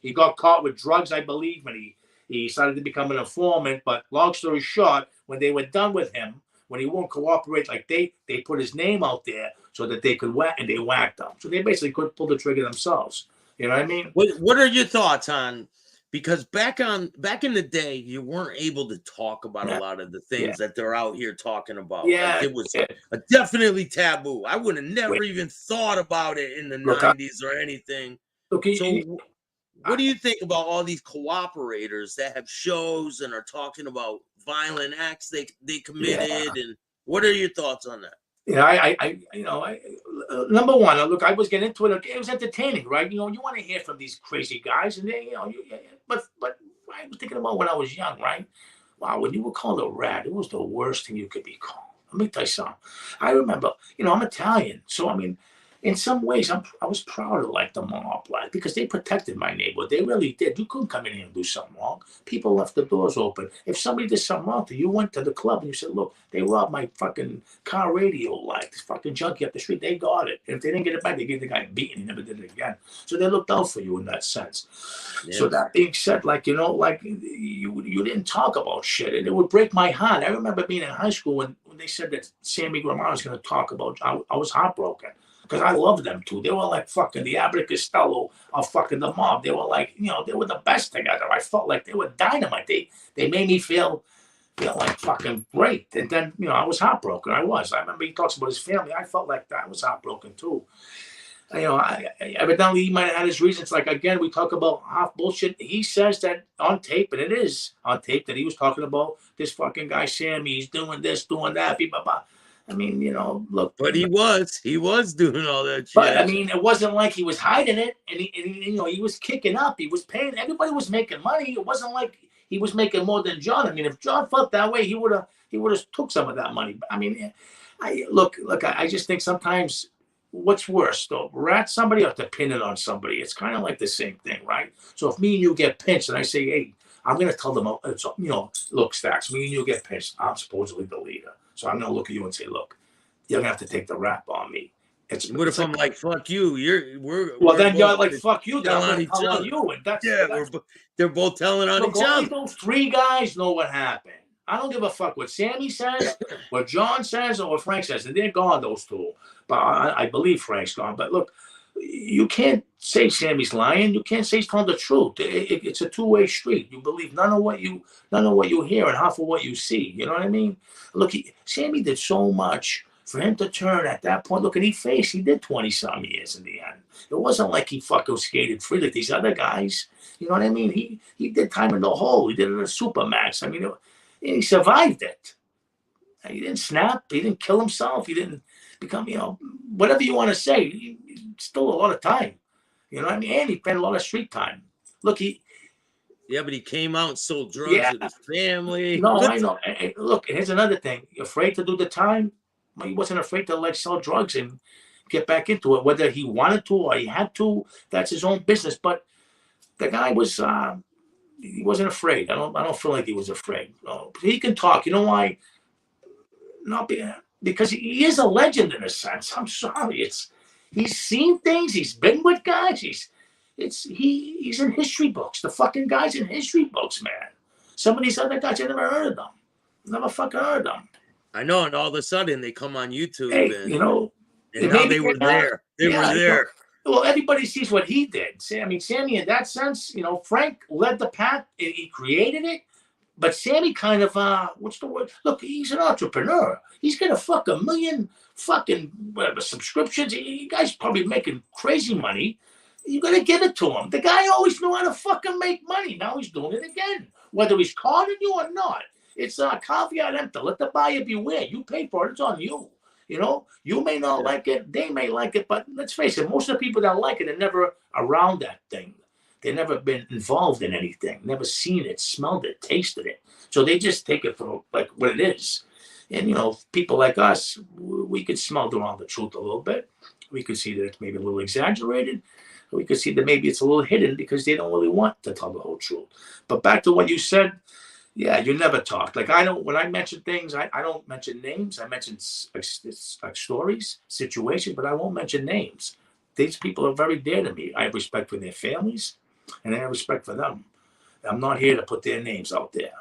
he got caught with drugs, I believe, and he decided to become an informant. But long story short, when they were done with him, when he won't cooperate, like they put his name out there so that they could whack, and they whacked him. So they basically couldn't pull the trigger themselves. You know what I mean? What are your thoughts on? Because back in the day, you weren't able to talk about a lot of the things that they're out here talking about. Yeah, like it was definitely taboo. I would have never even thought about it in the 90s or anything. Okay, so what do you think about all these cooperators that have shows and are talking about violent acts they committed? And what are your thoughts on that? Number one, look, I was getting into it. It was entertaining, right? You want to hear from these crazy guys, and they, but I was thinking about when I was young, right? Wow, when you were called a rat, it was the worst thing you could be called. Let me tell you something. I remember, I'm Italian, so I mean, in some ways, I was proud of like the mob, like, because they protected my neighborhood. They really did. You couldn't come in here and do something wrong. People left the doors open. If somebody did something wrong to you, you went to the club and you said, "Look, they robbed my fucking car radio, like this fucking junkie up the street. They got it. And if they didn't get it back, they gave the guy a beating. He never did it again." So they looked out for you in that sense. Yeah. So that being said, like, like you didn't talk about shit, and it would break my heart. I remember being in high school when they said that Sammy Gravano was going to talk about. I was heartbroken. Because I loved them too. They were like fucking the Abbott Costello of fucking the mob. They were like, they were the best together. I felt like they were dynamite. They made me feel like fucking great. And then, I was heartbroken. I remember he talks about his family. I felt like that. I was heartbroken too. Evidently he might have had his reasons. Like, again, we talk about half bullshit. He says that on tape, and it is on tape, that he was talking about this fucking guy, Sammy. He's doing this, doing that, blah, blah, blah. I mean, look. But he was doing all that shit. But I mean, it wasn't like he was hiding it, and he was kicking up. He was paying. Everybody was making money. It wasn't like he was making more than John. I mean, if John felt that way, he would have took some of that money. I mean, I just think sometimes what's worse, though, rat somebody or to pin it on somebody. It's kind of like the same thing, right? So if me and you get pinched, and I say, "Hey, I'm going to tell them, look, Staxx, me and you get pinched. I'm supposedly the leader. So I'm going to look at you and say, look, you're going to have to take the rap on me." What if I'm like, "Fuck you"? Then you're like, "Fuck you." Then I'm going to tell you. And they're both telling on each other. Those three guys know what happened. I don't give a fuck what Sammy says, what John says, or what Frank says. And they're gone, those two. But I believe Frank's gone. But look, you can't say Sammy's lying. You can't say he's telling the truth. It's a two-way street. You believe none of what you hear and half of what you see. You know what I mean? Look, Sammy did so much for him to turn at that point. Look, and he did 20-some years in the end. It wasn't like he fucking skated free like these other guys. You know what I mean? He did time in the hole. He did it in a Supermax. I mean, he survived it. He didn't snap. He didn't kill himself. He didn't become, whatever you want to say. Still a lot of time. You know what I mean? And he spent a lot of street time. Look, yeah, but he came out and sold drugs with his family. No, I know. Look, here's another thing. You're afraid to do the time? Well, he wasn't afraid to sell drugs and get back into it. Whether he wanted to or he had to, that's his own business. But the guy was he wasn't afraid. I don't feel like he was afraid. No, he can talk. You know why? Not because he is a legend in a sense. I'm sorry. He's seen things. He's been with guys. He's in history books. The fucking guy's in history books, man. Some of these other guys, I never heard of them. Never fucking heard of them. I know, and all of a sudden they come on YouTube, and now they were there. They were there. Well, everybody sees what he did. I mean, Sammy, in that sense, Frank led the path. He created it. But Sammy kind of, what's the word? Look, he's an entrepreneur. He's got a million fucking subscriptions. You guys probably making crazy money. You got to give it to him. The guy always knew how to fucking make money. Now he's doing it again. Whether he's carding you or not. It's caveat emptor. Let the buyer beware. You pay for it. It's on you. You may not like it. They may like it. But let's face it, most of the people that like it are never around that thing. They've never been involved in anything, never seen it, smelled it, tasted it. So they just take it for like what it is. And, people like us, we could smell around the truth a little bit. We could see that it's maybe a little exaggerated. We could see that maybe it's a little hidden because they don't really want to tell the whole truth. But back to what you said, yeah, you never talk. Like when I mention things, I don't mention names. I mention like stories, situations, but I won't mention names. These people are very dear to me. I have respect for their families. And I have respect for them. I'm not here to put their names out there.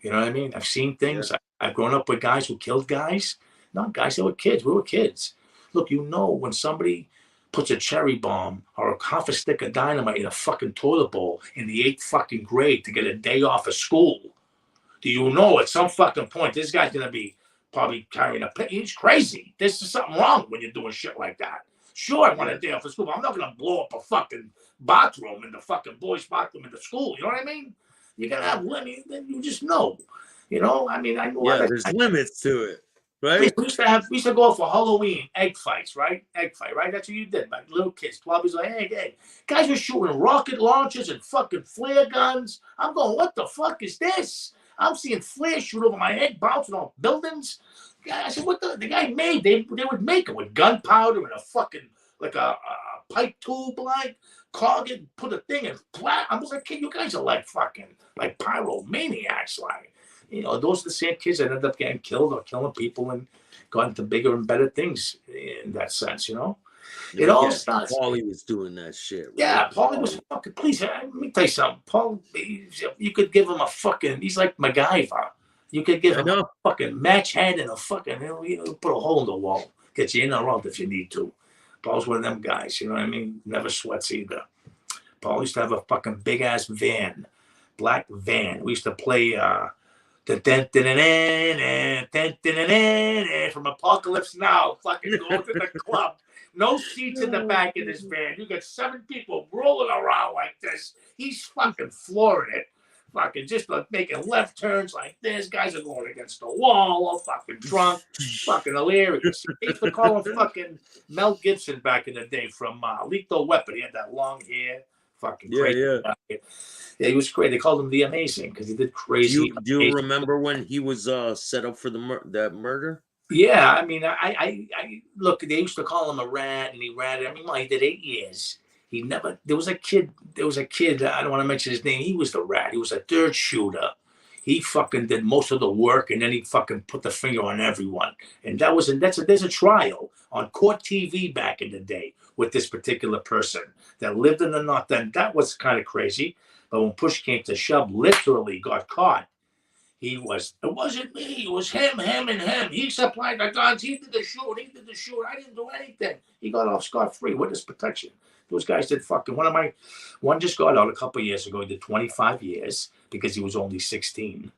You know what I mean? I've seen things. Yeah. I've grown up with guys who killed guys. Not guys, they were kids. We were kids. Look, when somebody puts a cherry bomb or half a stick of dynamite in a fucking toilet bowl in the 8th fucking grade to get a day off of school, do you know at some fucking point this guy's going to be probably carrying a... He's crazy. There's something wrong when you're doing shit like that. Sure, I want a day off of school, but I'm not going to blow up a fucking bathroom in the fucking boys' bathroom in the school. You know what I mean? You're going to have limits. Then you just know. I mean, I know. Yeah, there's limits to it, right? We used to go for Halloween egg fights, right? Egg fight, right? That's what you did, like little kids. Clubbies like egg. Guys were shooting rocket launchers and fucking flare guns. I'm going, what the fuck is this? I'm seeing flares shoot over my head, bouncing off buildings. I said, what the guy made? They would make it with gunpowder and a fucking like a pipe tube, like target, put a thing in flat. I was like, kid, you guys are like fucking like pyromaniacs, like those are the same kids that ended up getting killed or killing people and got into bigger and better things in that sense, It all starts. Paulie was doing that shit. Right? Yeah, Paulie was fucking. Please, let me tell you something. Paul, you could give him a fucking. He's like MacGyver. You could give him a fucking match hand and a fucking, put a hole in the wall. Get you in or out if you need to. Paul's one of them guys, you know what I mean? Never sweats either. Paul used to have a fucking big-ass van, black van. We used to play from Apocalypse Now, fucking going to the club. No seats in the back of this van. You got 7 people rolling around like this. He's fucking flooring it. Fucking just like making left turns like this. Guys are going against the wall, all fucking drunk, fucking hilarious. They used to call him fucking Mel Gibson back in the day from Lethal Weapon. He had that long hair, fucking crazy. Yeah, he was crazy. They called him the Amazing because he did crazy. Do you remember when he was set up for that murder? Yeah, I mean, I look. They used to call him a rat, and he ratted. I mean, well, he did 8 years. He never. There was a kid. I don't want to mention his name. He was the rat. He was a third shooter. He fucking did most of the work, and then he fucking put the finger on everyone. And there's a trial on court TV back in the day with this particular person that lived in the North End. That was kind of crazy. But when push came to shove, literally got caught. It wasn't me. It was him, and him. He supplied the guns. He did the shoot. I didn't do anything. He got off scot-free. Witness protection. Those guys did fucking. One just got out a couple of years ago. He did 25 years because he was only 16.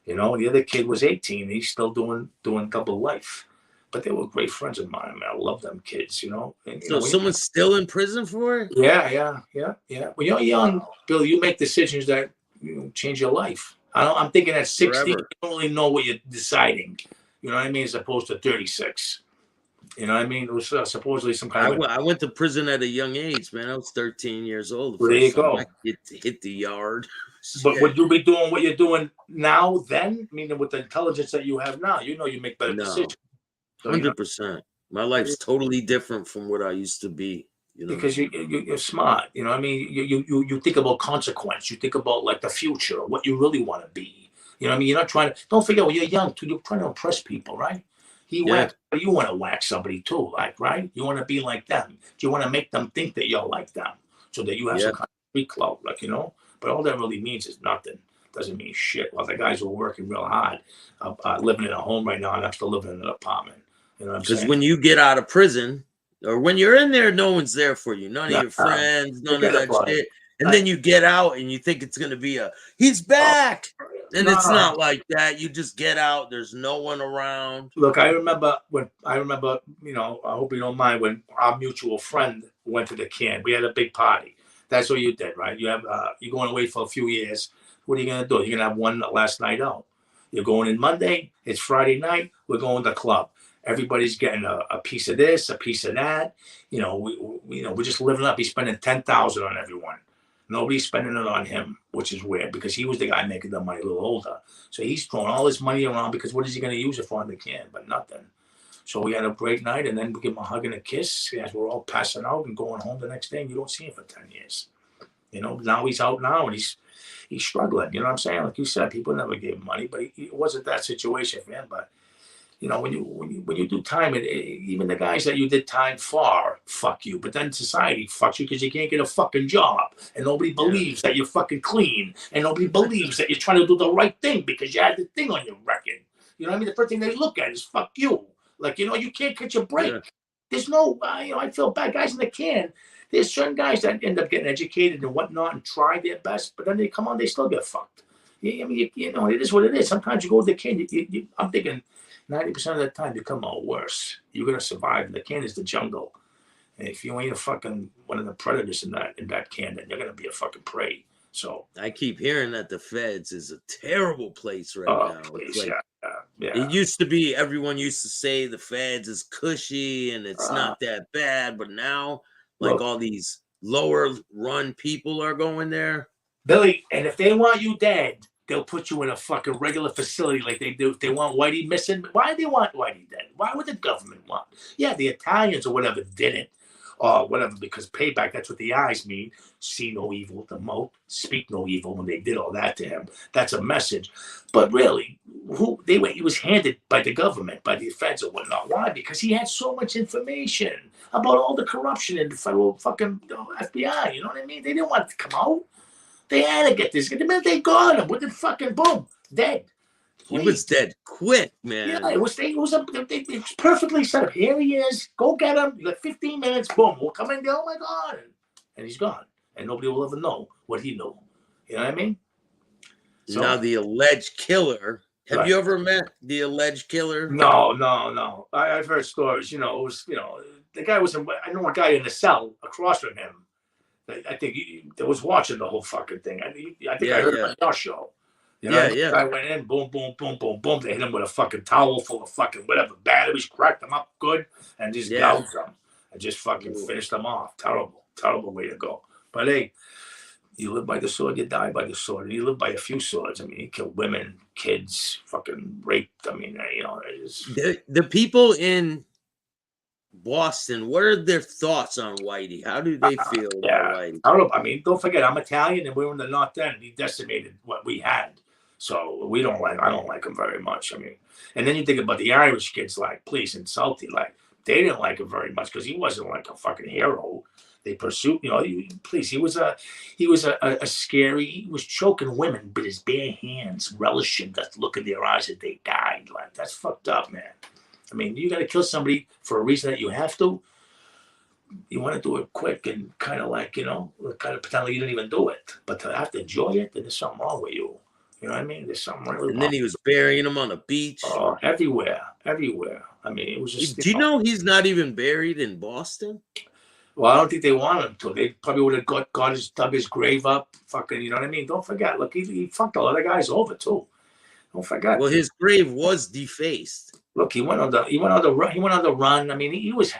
You know, the other kid was 18. He's still doing double life. But they were great friends of mine. Man, I love them kids, you know. And, so someone's still in prison for it? Yeah. When you're young, Bill, you make decisions that change your life. I'm thinking at 60, you don't really know what you're deciding. You know what I mean? As opposed to 36. You know what I mean? It was supposedly some kind of. I went to prison at a young age, man. I was 13 years old. There you go. I hit the yard. But would you be doing what you're doing now then? Meaning with the intelligence that you have now, you make better decisions. 100%. My life's totally different from what I used to be. You know? Because you're smart. You know what I mean? You think about consequence. You think about like the future, what you really want to be. You know what I mean? You're not trying to. Don't forget when you're young too. You're trying to impress people, right? You want to whack somebody too, like, right? You want to be like them. You want to make them think that you're like them, so that you have some kind of street clout, like, you know. But all that really means is nothing. Doesn't mean shit. Well, the guys who are working real hard, living in a home right now, and I'm still living in an apartment. You know what I'm saying? Because when you get out of prison, or when you're in there, no one's there for you. None of your friends, none of that shit. And then you get out and you think it's going to be he's back. And it's not like that. You just get out. There's no one around. Look, I remember, you know, I hope you don't mind, when our mutual friend went to the can. We had a big party. That's what you did, right? You're going away for a few years. What are you going to do? You're going to have one last night out. You're going in Monday. It's Friday night. We're going to the club. Everybody's getting a piece of this, a piece of that. You know, we're just living up. He's spending $10,000 on everyone. Nobody's spending it on him, which is weird because he was the guy making the money a little older. So he's throwing all his money around because what is he going to use it for in the can? But nothing. So we had a great night, and then we give him a hug and a kiss as we're all passing out and going home the next day. And you don't see him for 10 years. You know, now he's out now, and he's struggling. You know what I'm saying? Like you said, people never gave him money, but it wasn't that situation for him. But you know, when you do time, even the guys that you did time for, fuck you. But then society fucks you because you can't get a fucking job, and nobody believes that you're fucking clean, and nobody believes that you're trying to do the right thing because you had the thing on your record. You know what I mean? The first thing they look at is fuck you. Like, you know, you can't catch a break. Yeah. There's no, you know, I feel bad. Guys in the can, there's certain guys that end up getting educated and whatnot and try their best, but then they come on, they still get fucked. I mean, you know, it is what it is. Sometimes you go to the can, I'm thinking 90% of the time you come out worse. You're going to survive. The can is the jungle. And if you ain't a fucking one of the predators in that can, then you're going to be a fucking prey. So I keep hearing that the feds is a terrible place right now. Please, like, yeah. It used to be, everyone used to say the feds is cushy and it's not that bad, but now like all these lower run people are going there. Billy, and if they want you dead, they'll put you in a fucking regular facility like they do if they want Whitey missing. Why do they want Whitey dead? Why would the government want? Yeah, the Italians or whatever did it. Or whatever, because payback, that's what the eyes mean. See no evil with the mouth, speak no evil when they did all that to him. That's a message. But really, he was handed by the government, by the feds or whatnot. Why? Because he had so much information about all the corruption in the federal fucking FBI. You know what I mean? They didn't want it to come out. They had to get this. The minute they got him, with the fucking boom, dead. He was dead quick, man. Yeah, it was perfectly set up. Here he is. Go get him. You got 15 minutes. Boom. We'll come in and go, oh my God. And he's gone. And nobody will ever know what he knew. You know what I mean? So, now the alleged killer. Have you ever met the alleged killer? No. I've heard stories. You know, it was, you know, the guy was, I know a guy in the cell across from him. I think he was watching the whole fucking thing. I think I heard it on your show. You know, I went in, boom, boom, boom, boom, boom. They hit him with a fucking towel full of fucking whatever batteries, cracked them up good, and just gouged them. And just fucking finished them off. Terrible way to go. But hey, you live by the sword, you die by the sword. And you live by a few swords. I mean, he killed women, kids, fucking raped. I mean, you know, the people in Boston, what are their thoughts on Whitey? How do they feel about Whitey? I mean, don't forget, I'm Italian, and we were in the North End. He decimated what we had. So I don't like him very much. I mean, and then you think about the Irish kids, like, please insult you. Like, they didn't like him very much because he wasn't like a fucking hero. They pursued, please. He was a scary. He was choking women with his bare hands, relishing the look in their eyes that they died. Like, that's fucked up, man. I mean, you got to kill somebody for a reason that you have to. You want to do it quick and kind of like, kind of pretend like you didn't even do it. But to have to enjoy it, then there's something wrong with you. You know what I mean? There's something really wrong. And then he was burying them on the beach. Oh, everywhere. I mean, it was just. Do you know he's not even buried in Boston? Well, I don't think they want him to. They probably would have dug his grave up. Fucking, you know what I mean? Don't forget. Look, he fucked a lot of guys over too. Don't forget. Well, his grave was defaced. Look, he went on the run. I mean, he was.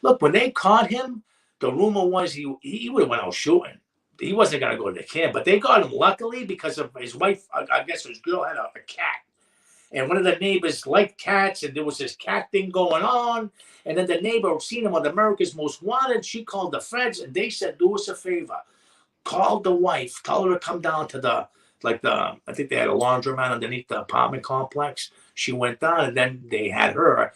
Look, when they caught him, the rumor was he would have went out shooting. He wasn't gonna go to the camp, but they got him luckily because of his wife. I guess his girl had a cat, and one of the neighbors liked cats, and there was this cat thing going on. And then the neighbor seen him on America's Most Wanted. She called the feds, and they said, "Do us a favor, call the wife, tell her to come down to I think they had a laundromat underneath the apartment complex." She went down, and then they had her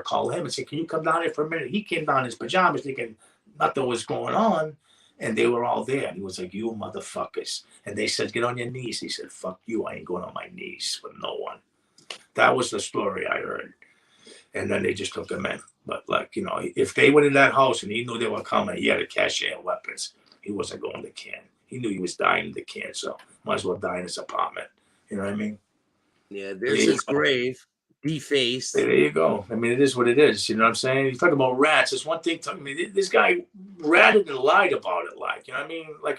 call him and say, "Can you come down here for a minute?" He came down in his pajamas, thinking nothing was going on, and they were all there. And he was like, "You motherfuckers!" And they said, "Get on your knees." He said, "Fuck you! I ain't going on my knees with no one." That was the story I heard. And then they just took him in. But if they went in that house and he knew they were coming, he had a cache of weapons. He wasn't going to can. He knew he was dying in the can, so might as well die in his apartment. You know what I mean? Yeah, there's his grave, defaced. There you go. I mean, it is what it is. You know what I'm saying? You talk about rats. It's one thing. This guy ratted and lied about it. You know what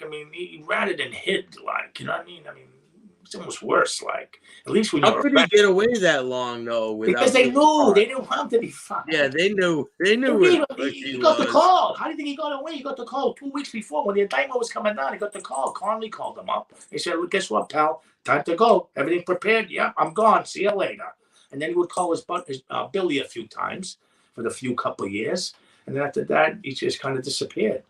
I mean? He ratted and hid. You know what I mean? It's almost worse. At least we know. How could he get away that long though? Because they knew. They didn't want him to be fucked. Yeah, they knew. They knew he got the call. How do you think he got away? He got the call 2 weeks before when the indictment was coming down. He got the call. Conley called him up. He said, "Well, guess what, pal? Time to go. Everything prepared? Yeah, I'm gone. See you later." And then he would call his Billy a few times for the couple of years, and then after that, he just kind of disappeared.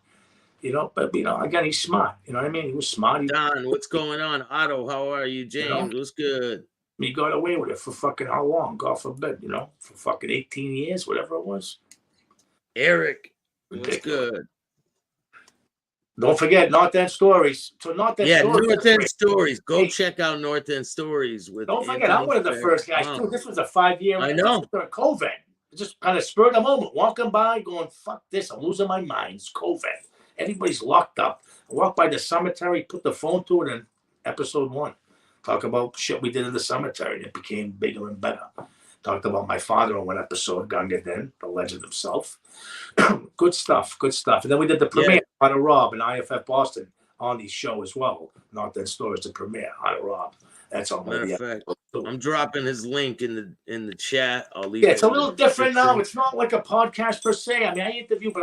But again, he's smart. You know what I mean? He was smart. Don, what's going on? Otto, how are you? James, what's good? He got away with it for fucking how long? God forbid, for fucking 18 years, whatever it was. Eric, what's good? Don't forget North End Stories. So North End Stories. North End Stories. Go check out North End Stories. Don't forget, I'm one of the first guys too. This was a 5-year. I know. During COVID, it just kind of spurred a moment. Walking by, going, "Fuck this! I'm losing my mind." It's COVID. Everybody's locked up. I walked by the cemetery, put the phone to it, and episode 1. Talk about shit we did in the cemetery, and it became bigger and better. Talked about my father on one episode, Gunga Den, the legend himself. Good stuff. And then we did the premiere, How to Rob, and IFF Boston on the show as well. North End Stories, the premiere, How to Rob. That's all. Matter of fact, I'm dropping his link in the chat. I'll leave. Yeah, it's a little different now. It's not like a podcast per se. I mean, I interview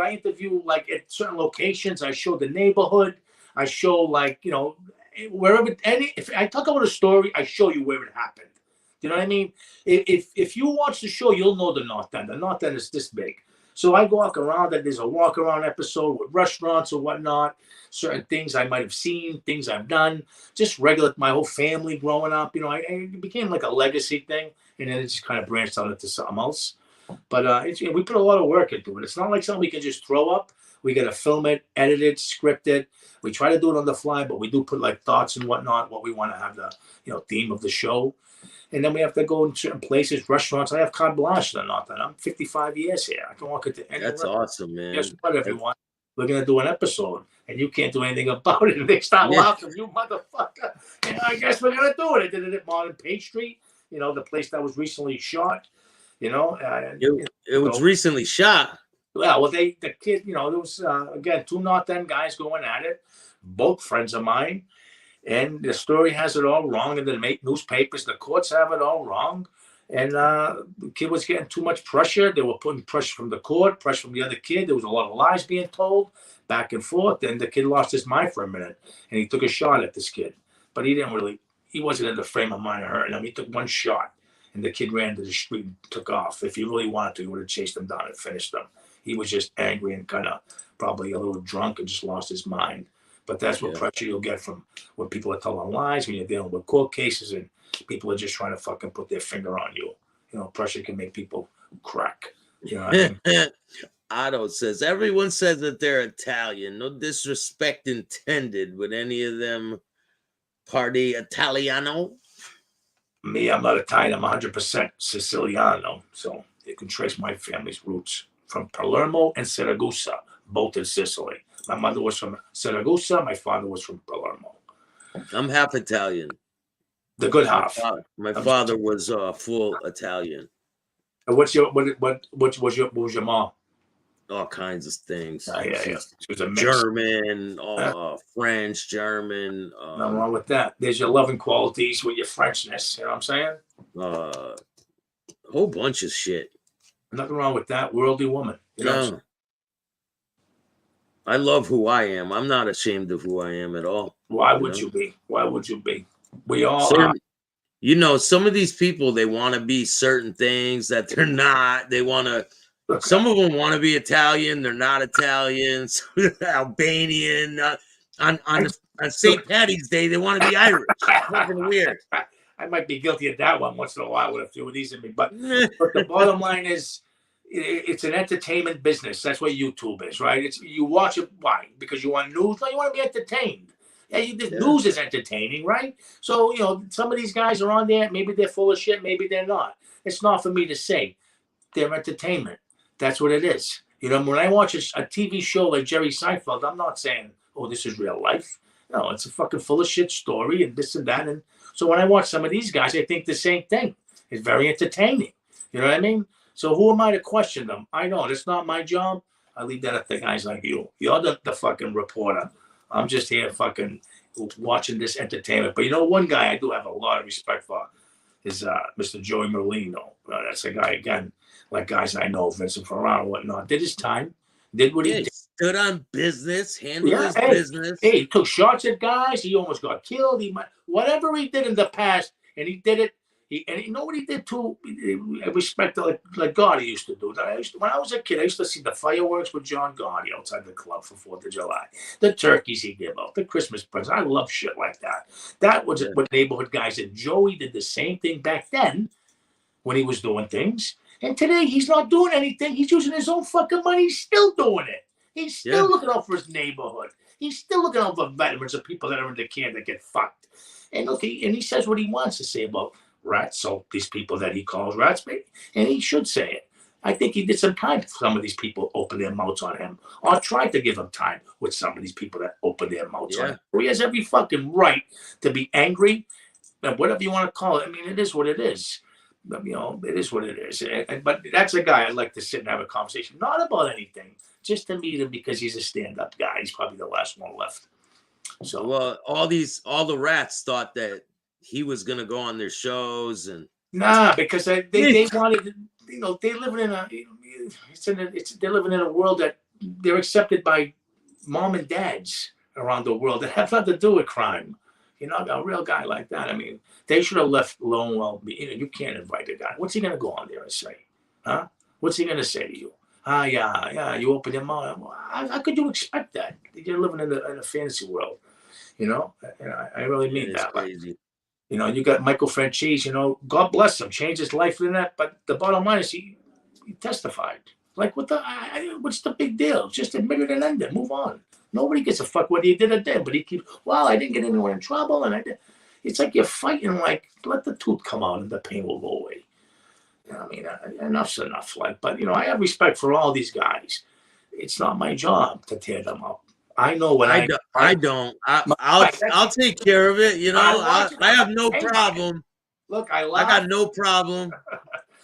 at certain locations. I show the neighborhood. I show wherever. If I talk about a story, I show you where it happened. You know what I mean? If you watch the show, you'll know the North End. The North End is this big. So I walk around, and there's a walk around episode with restaurants or whatnot, certain things I might have seen, things I've done, just regular, my whole family growing up. It became like a legacy thing, and then it just kind of branched out into something else. But we put a lot of work into it. It's not like something we can just throw up. We got to film it, edit it, script it. We try to do it on the fly, but we do put thoughts and whatnot, what we want to have the theme of the show. And then we have to go in certain places, restaurants. I have carte blanche in the North End. I'm 55 years here. I can walk into any That's restaurant. awesome, man. Guess what, everyone? We're going to do an episode, and you can't do anything about it. And they start laughing, "You motherfucker." And I guess we're going to do it. I did it at Modern Page Street, the place that was recently shot. It was recently shot. Well, the kid, there was, again, 2 North End guys going at it, both friends of mine. And the story has it all wrong, and the newspapers, the courts have it all wrong. And the kid was getting too much pressure. They were putting pressure from the court, pressure from the other kid. There was a lot of lies being told back and forth. And the kid lost his mind for a minute, and he took a shot at this kid. But he wasn't in the frame of mind of hurting him. He took one shot, and the kid ran to the street and took off. If he really wanted to, he would have chased him down and finished him. He was just angry and kind of probably a little drunk and just lost his mind. But that's what pressure you'll get from when people are telling lies, when you're dealing with court cases and people are just trying to fucking put their finger on you. Pressure can make people crack. You know what I mean? Otto says, everyone says that they're Italian. No disrespect intended. Would any of them party Italiano? Me, I'm not Italian. I'm 100% Siciliano. So you can trace my family's roots from Palermo and Siragusa, both in Sicily. My mother was from Siragusa. My father was from Palermo. I'm half Italian. The good half. My father was full Italian. And what was your mom? All kinds of things. Yeah. She was a mix. German, French, German. Nothing wrong with that. There's your loving qualities with your Frenchness. You know what I'm saying? A whole bunch of shit. Nothing wrong with that. Worldly woman. You know I love who I am. I'm not ashamed of who I am at all. Why would you be? Why would you be? We all are. You know, some of these people, they want to be certain things that they're not. They want to. Some of them want to be Italian. They're not Italian. Albanian. On St. Patty's Day, they want to be Irish. It's fucking weird. I might be guilty of that one once in a while with a few of these in me. But the bottom line is, it's an entertainment business. That's what YouTube is, right? You watch it. Why? Because you want news? No, you want to be entertained. News is entertaining, right? So, you know, some of these guys are on there. Maybe they're full of shit. Maybe they're not. It's not for me to say. They're entertainment. That's what it is. You know, when I watch a TV show like Jerry Seinfeld, I'm not saying, oh, this is real life. No, it's a fucking full of shit story and this and that. And so when I watch some of these guys, I think the same thing. It's very entertaining. You know what I mean? So who am I to question them? I know it's not my job. I leave that up to guys like you. You're the fucking reporter. I'm just here fucking watching this entertainment. But you know, one guy I do have a lot of respect for is Mr. Joey Merlino. That's a guy, again, like guys I know, Vincent Ferraro and whatnot, did his time, did what he did. Stood on business, handled his business. Hey, he took shots at guys. He almost got killed. Whatever he did in the past, and he did it. You know what he did too? Respect like Gotti used to do. When I was a kid, I used to see the fireworks with John Gotti outside the club for 4th of July. The turkeys he gave out, the Christmas presents. I love shit like that. That was what neighborhood guys did. Joey did the same thing back then when he was doing things. And today he's not doing anything. He's using his own fucking money. He's still doing it. He's still looking out for his neighborhood. He's still looking out for veterans of people that are in the camp that get fucked. And look, he says what he wants to say about rats. So these people that he calls rats, and he should say it. I think he did some time for some of these people open their mouths on him, or tried to give him time with some of these people that open their mouths on him. He has every fucking right to be angry, and whatever you want to call it. I mean, it is what it is. You know, it is what it is. But that's a guy I'd like to sit and have a conversation, not about anything, just to meet him because he's a stand-up guy. He's probably the last one left. So, well, all the rats thought that he was going to go on their shows, and because they wanted, you know, they're living in they're living in a world that they're accepted by mom and dads around the world that have nothing to do with crime. You know, a real guy like that. I mean, they should have left alone. Well, you can't invite a guy. What's he going to go on there and say? Huh? What's he going to say to you? Yeah, you open your mouth. How could you expect that? You're living in a fantasy world, you know? And I really mean that. Crazy. You know, you got Michael Franchise, you know, God bless him, changed his life in that. But the bottom line is he testified. Like, what's the big deal? Just admit it and end it. Move on. Nobody gives a fuck whether you did or did, but he keeps, I didn't get anyone in trouble, and I did. It's like you're fighting, like, let the tooth come out and the pain will go away. You know, I mean, enough's enough. Like, but, you know, I have respect for all these guys. It's not my job to tear them up. I know what I don't. I'll take care of it. You know, I have no problem. Look, I got no problem.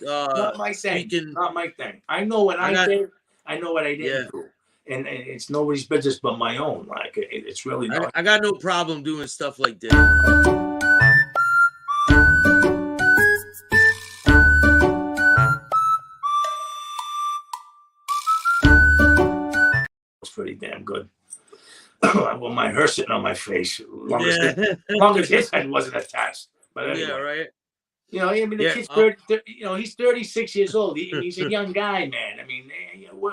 Not my thing. Not my thing. I know what I did. I know what I didn't do. And it's nobody's business but my own. Like, it's really not. I got no problem doing stuff like this. It's pretty damn good. Well, mine hurt sitting on my face. As long as his head wasn't attached. But anyway. Yeah, right. You know, I mean, the kid's 30, you know, he's 36 years old. He's a young guy, man. I mean,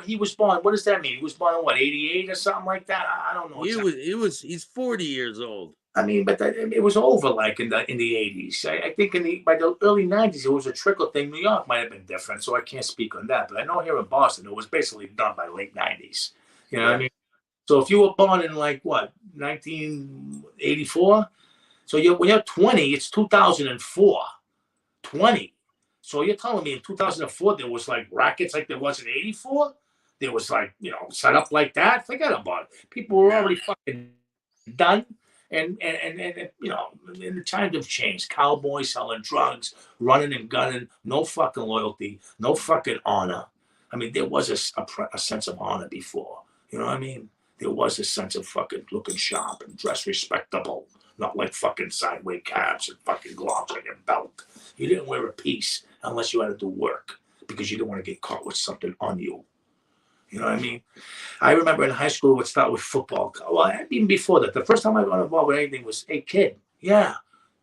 he was born. What does that mean? He was born in what, 88 or something like that? I don't know. He's 40 years old. I mean, but it was over like in the 80s. I think by the early 90s it was a trickle thing. New York might have been different, so I can't speak on that. But I know here in Boston it was basically done by late 90s. You know what I mean? So if you were born in like what 1984, so when you're 20, it's 2004. 20. So you're telling me in 2004 there was like rackets like there was in 84? There was like, set up like that? Forget about it. People were already fucking done. And the times have changed. Cowboys selling drugs, running and gunning, no fucking loyalty, no fucking honor. I mean, there was a sense of honor before. You know what I mean? There was a sense of fucking looking sharp and dress respectable, not like fucking sideway caps and fucking gloves on your belt. You didn't wear a piece unless you had to do work because you didn't want to get caught with something on you. You know what I mean? I remember in high school it would start with football. Well, even before that, the first time I got involved with anything was, hey, kid, yeah,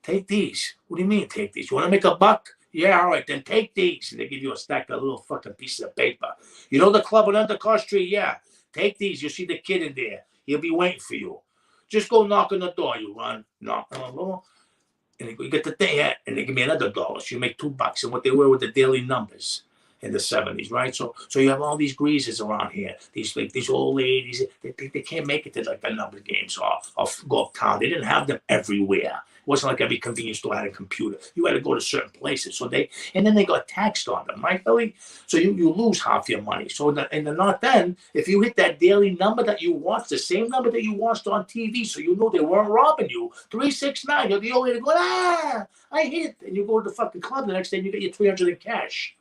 take these. What do you mean take these? You want to make a buck? Yeah, all right, then take these. And they give you a stack of little fucking pieces of paper. You know the club on Undercar Street? Yeah, take these. You'll see the kid in there. He'll be waiting for you. Just go knock on the door. You run, knock on the door. And you get the thing, yeah, and they give me another $1. So you make $2. And what they were with the daily numbers in the 70s, right? So you have all these greasers around here, these old ladies. They can't make it to like the number games or go uptown. They didn't have them everywhere. It wasn't like every convenience store had a computer. You had to go to certain places. And then they got taxed on them, right, Billy? So you lose half your money. So in the North End, if you hit that daily number that you watched, the same number that you watched on TV, so you know they weren't robbing you, 369, you're the only way to go, I hit. And you go to the fucking club the next day and you get your 300 in cash.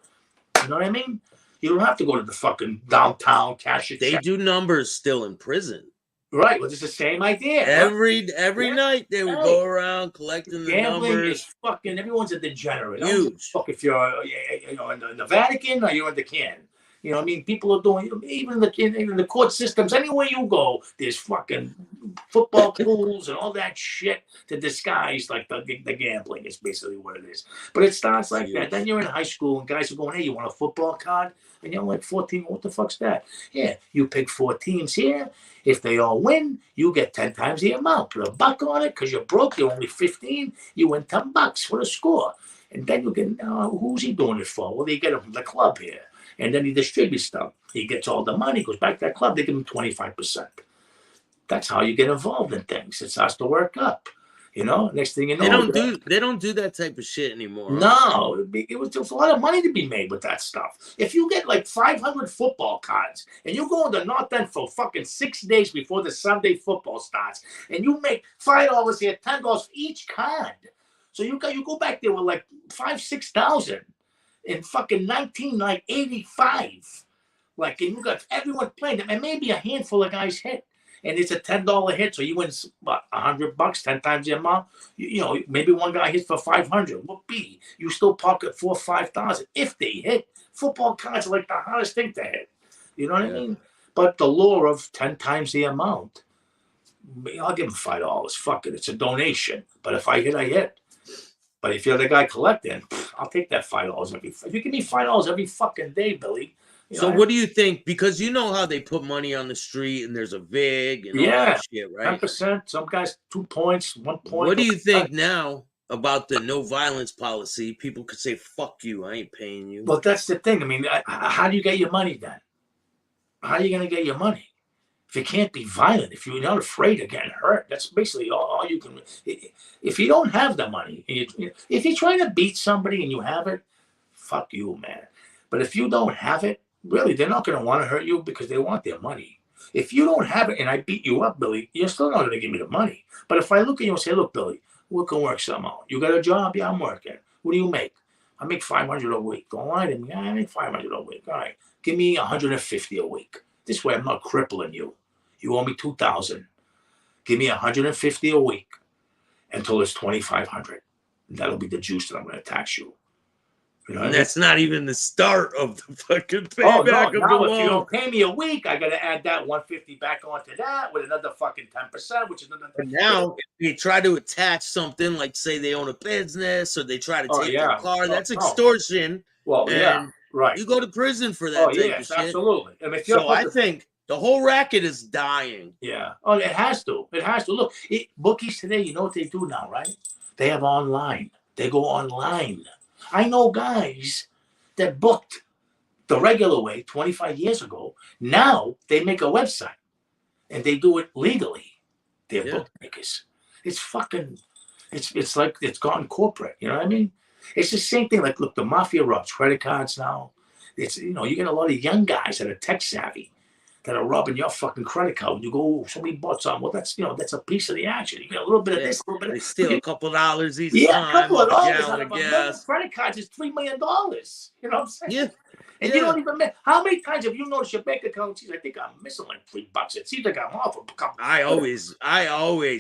You know what I mean? You don't have to go to the fucking downtown cash. They do numbers still in prison. Right. Well, it's the same idea. Every night they would go around collecting the numbers. Is fucking, everyone's a degenerate. Huge. Fuck if you're in the Vatican or you're in the can. You know what I mean? People are doing, even in the court systems, anywhere you go, there's fucking football pools and all that shit to disguise like the gambling is basically what it is. But it starts like that. Then you're in high school and guys are going, hey, you want a football card? And you're like 14, what the fuck's that? Yeah, you pick 4 teams here. If they all win, you get 10 times the amount. Put a buck on it because you're broke. You're only 15. You win $10 for the score. And then you get, who's he doing it for? Well, they get it from the club here. And then he distributes them. He gets all the money, goes back to that club. They give him 25%. That's how you get involved in things. It starts to work up. Next thing you know, they don't do that type of shit anymore. No, there was a lot of money to be made with that stuff. If you get like 500 football cards and you go into North End for fucking 6 days before the Sunday football starts, and you make $5 here, $10 for each card, so you go back there with like 5,000-6,000 in fucking 1985, and you got everyone playing them, and maybe a handful of guys hit. And it's a $10 hit, so you win what, $100, 10 times the amount. Maybe one guy hits for 500. What be? You still pocket 4,000 or 5,000 if they hit. Football cards are like the hardest thing to hit. You know what I mean? But the lure of 10 times the amount, I'll give him $5. Fuck it, it's a donation. But if I hit, I hit. But if you're the guy collecting, I'll take that $5 if you give me $5 every fucking day, Billy. So what do you think? Because you know how they put money on the street and there's a VIG and all that shit, right? 10%. Some guys 2 points, 1 point. What do you think now about the no violence policy? People could say, fuck you, I ain't paying you. Well, that's the thing. I mean, how do you get your money then? How are you going to get your money? If you can't be violent, if you're not afraid of getting hurt, that's basically all you can. If you don't have the money, if you're trying to beat somebody and you have it, fuck you, man. But if you don't have it, really, they're not going to want to hurt you because they want their money. If you don't have it and I beat you up, Billy, you're still not going to give me the money. But if I look at you and say, look, Billy, we can work somehow. You got a job? Yeah, I'm working. What do you make? I make $500 a week. Don't lie to me. I make $500 a week. All right. Give me $150 a week. This way I'm not crippling you. You owe me $2,000. Give me $150 a week until it's $2,500. That'll be the juice that I'm going to tax you. And that's not even the start of the fucking payback of the loan. If you don't pay me a week, I got to add that $150 back onto that with another fucking 10%, which is another. And now they try to attach something like, say, they own a business or they try to take their car. That's extortion. Well, yeah, right. You go to prison for that. Yes, absolutely. I think The whole racket is dying. Yeah. Oh, it has to. It has to. Look, bookies today, you know what they do now, right? They have online. They go online. I know guys that booked the regular way 25 years ago. Now they make a website and they do it legally. They're bookmakers. It's fucking, it's like it's gone corporate. You know what I mean? It's the same thing. Like, look, the mafia robs credit cards now. It's, you know, you get a lot of young guys that are tech savvy that are robbing your fucking credit card. When you go, oh, somebody bought something. Well, that's, you know, that's a piece of the action. You get a little bit of this, a little bit of they steal a couple dollars each time. A couple of dollars out of gas. Credit cards is $3 million. You know what I'm saying? Yeah. And you don't even how many times have you noticed your bank account? Geez, I think I'm missing like $3. It seems like I'm off a couple. I always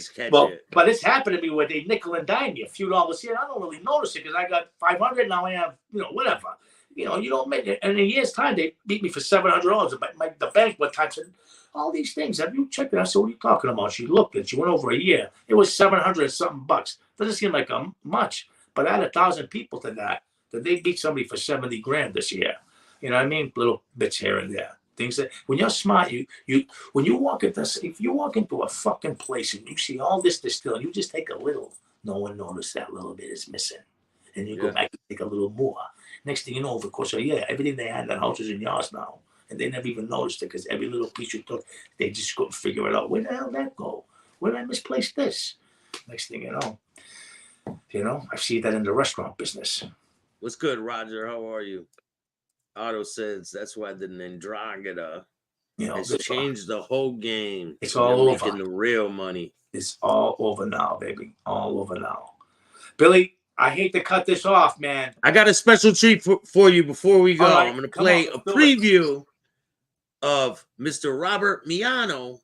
catch it. But it's happened to me where they nickel and dime me a few dollars here. I don't really notice it because I got 500 now. I have, you know, whatever. You know, you don't make it. And in a year's time, they beat me for $700. But the bank one time said, all these things. Have you checked it? I said, what are you talking about? She looked and she went over a year. It was 700 something bucks. Doesn't seem like much, but I had 1,000 people to that they beat somebody for 70 grand this year. You know what I mean? Little bits here and there. Things that when you're smart, when you walk into if you walk into a fucking place and you see all this still, and you just take a little, no one noticed that little bit is missing. And you go back and take a little more. Next thing you know, over the course of a year, everything they had in that house is in yours now. And they never even noticed it because every little piece you took, they just couldn't figure it out. Where the hell did that go? Where did I misplace this? Next thing you know, I see that in the restaurant business. What's good, Roger? How are you? Otto says that's why the Nindragata has changed the whole game. It's all over. Making the real money. It's all over now, baby. All over now. Billy, I hate to cut this off, man. I got a special treat for you before we go. Right, I'm going to play a preview of Mr. Robert Miano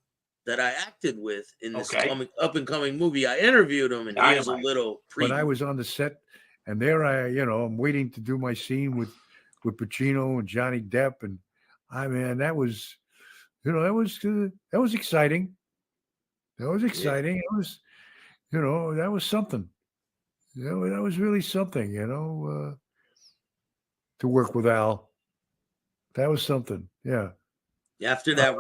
that I acted with in this up-and-coming movie. I interviewed him, and here's a little preview. When I was on the set, and there I'm waiting to do my scene with Pacino and Johnny Depp, and that was, that was exciting. That was exciting. It was, that was something. That was really something. To work with Al, that was something. Yeah. After that,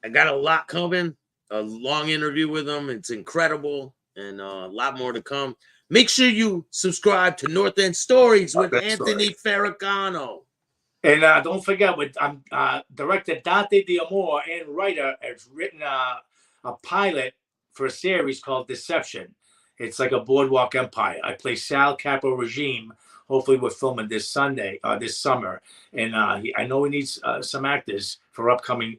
I got a lot coming. A long interview with him. It's incredible, and a lot more to come. Make sure you subscribe to North End Stories with Anthony Firicano. And don't forget, with director Dante D'Amore and writer has written a pilot for a series called Deception. It's like a boardwalk empire. I play Sal Capo Regime. Hopefully, we're filming this summer. And I know he needs some actors for upcoming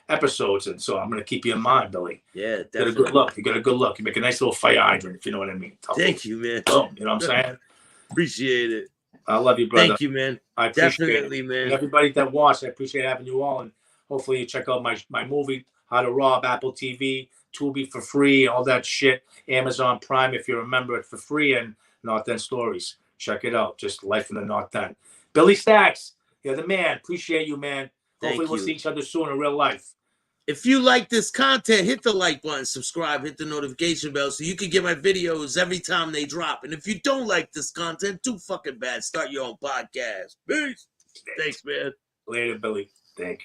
episodes, and so I'm going to keep you in mind, Billy. Yeah, definitely. Get a good look. You got a good look. You make a nice little fire hydrant, if you know what I mean. Thank you, man. You know what I'm saying? Appreciate it. I love you, brother. Thank you, man. I appreciate definitely, it. Man. And everybody that watched, I appreciate having you all, and hopefully you check out my movie, How to Rob, Apple TV, Tubi for free, all that shit. Amazon Prime, if you remember it, for free, and North End Stories. Check it out. Just Life in the North End. Billy Staxx, you're the man. Appreciate you, man. Hopefully we'll see each other soon in real life. If you like this content, hit the like button, subscribe, hit the notification bell so you can get my videos every time they drop. And if you don't like this content, too fucking bad. Start your own podcast. Peace. Thanks, man. Later, Billy. Thank you.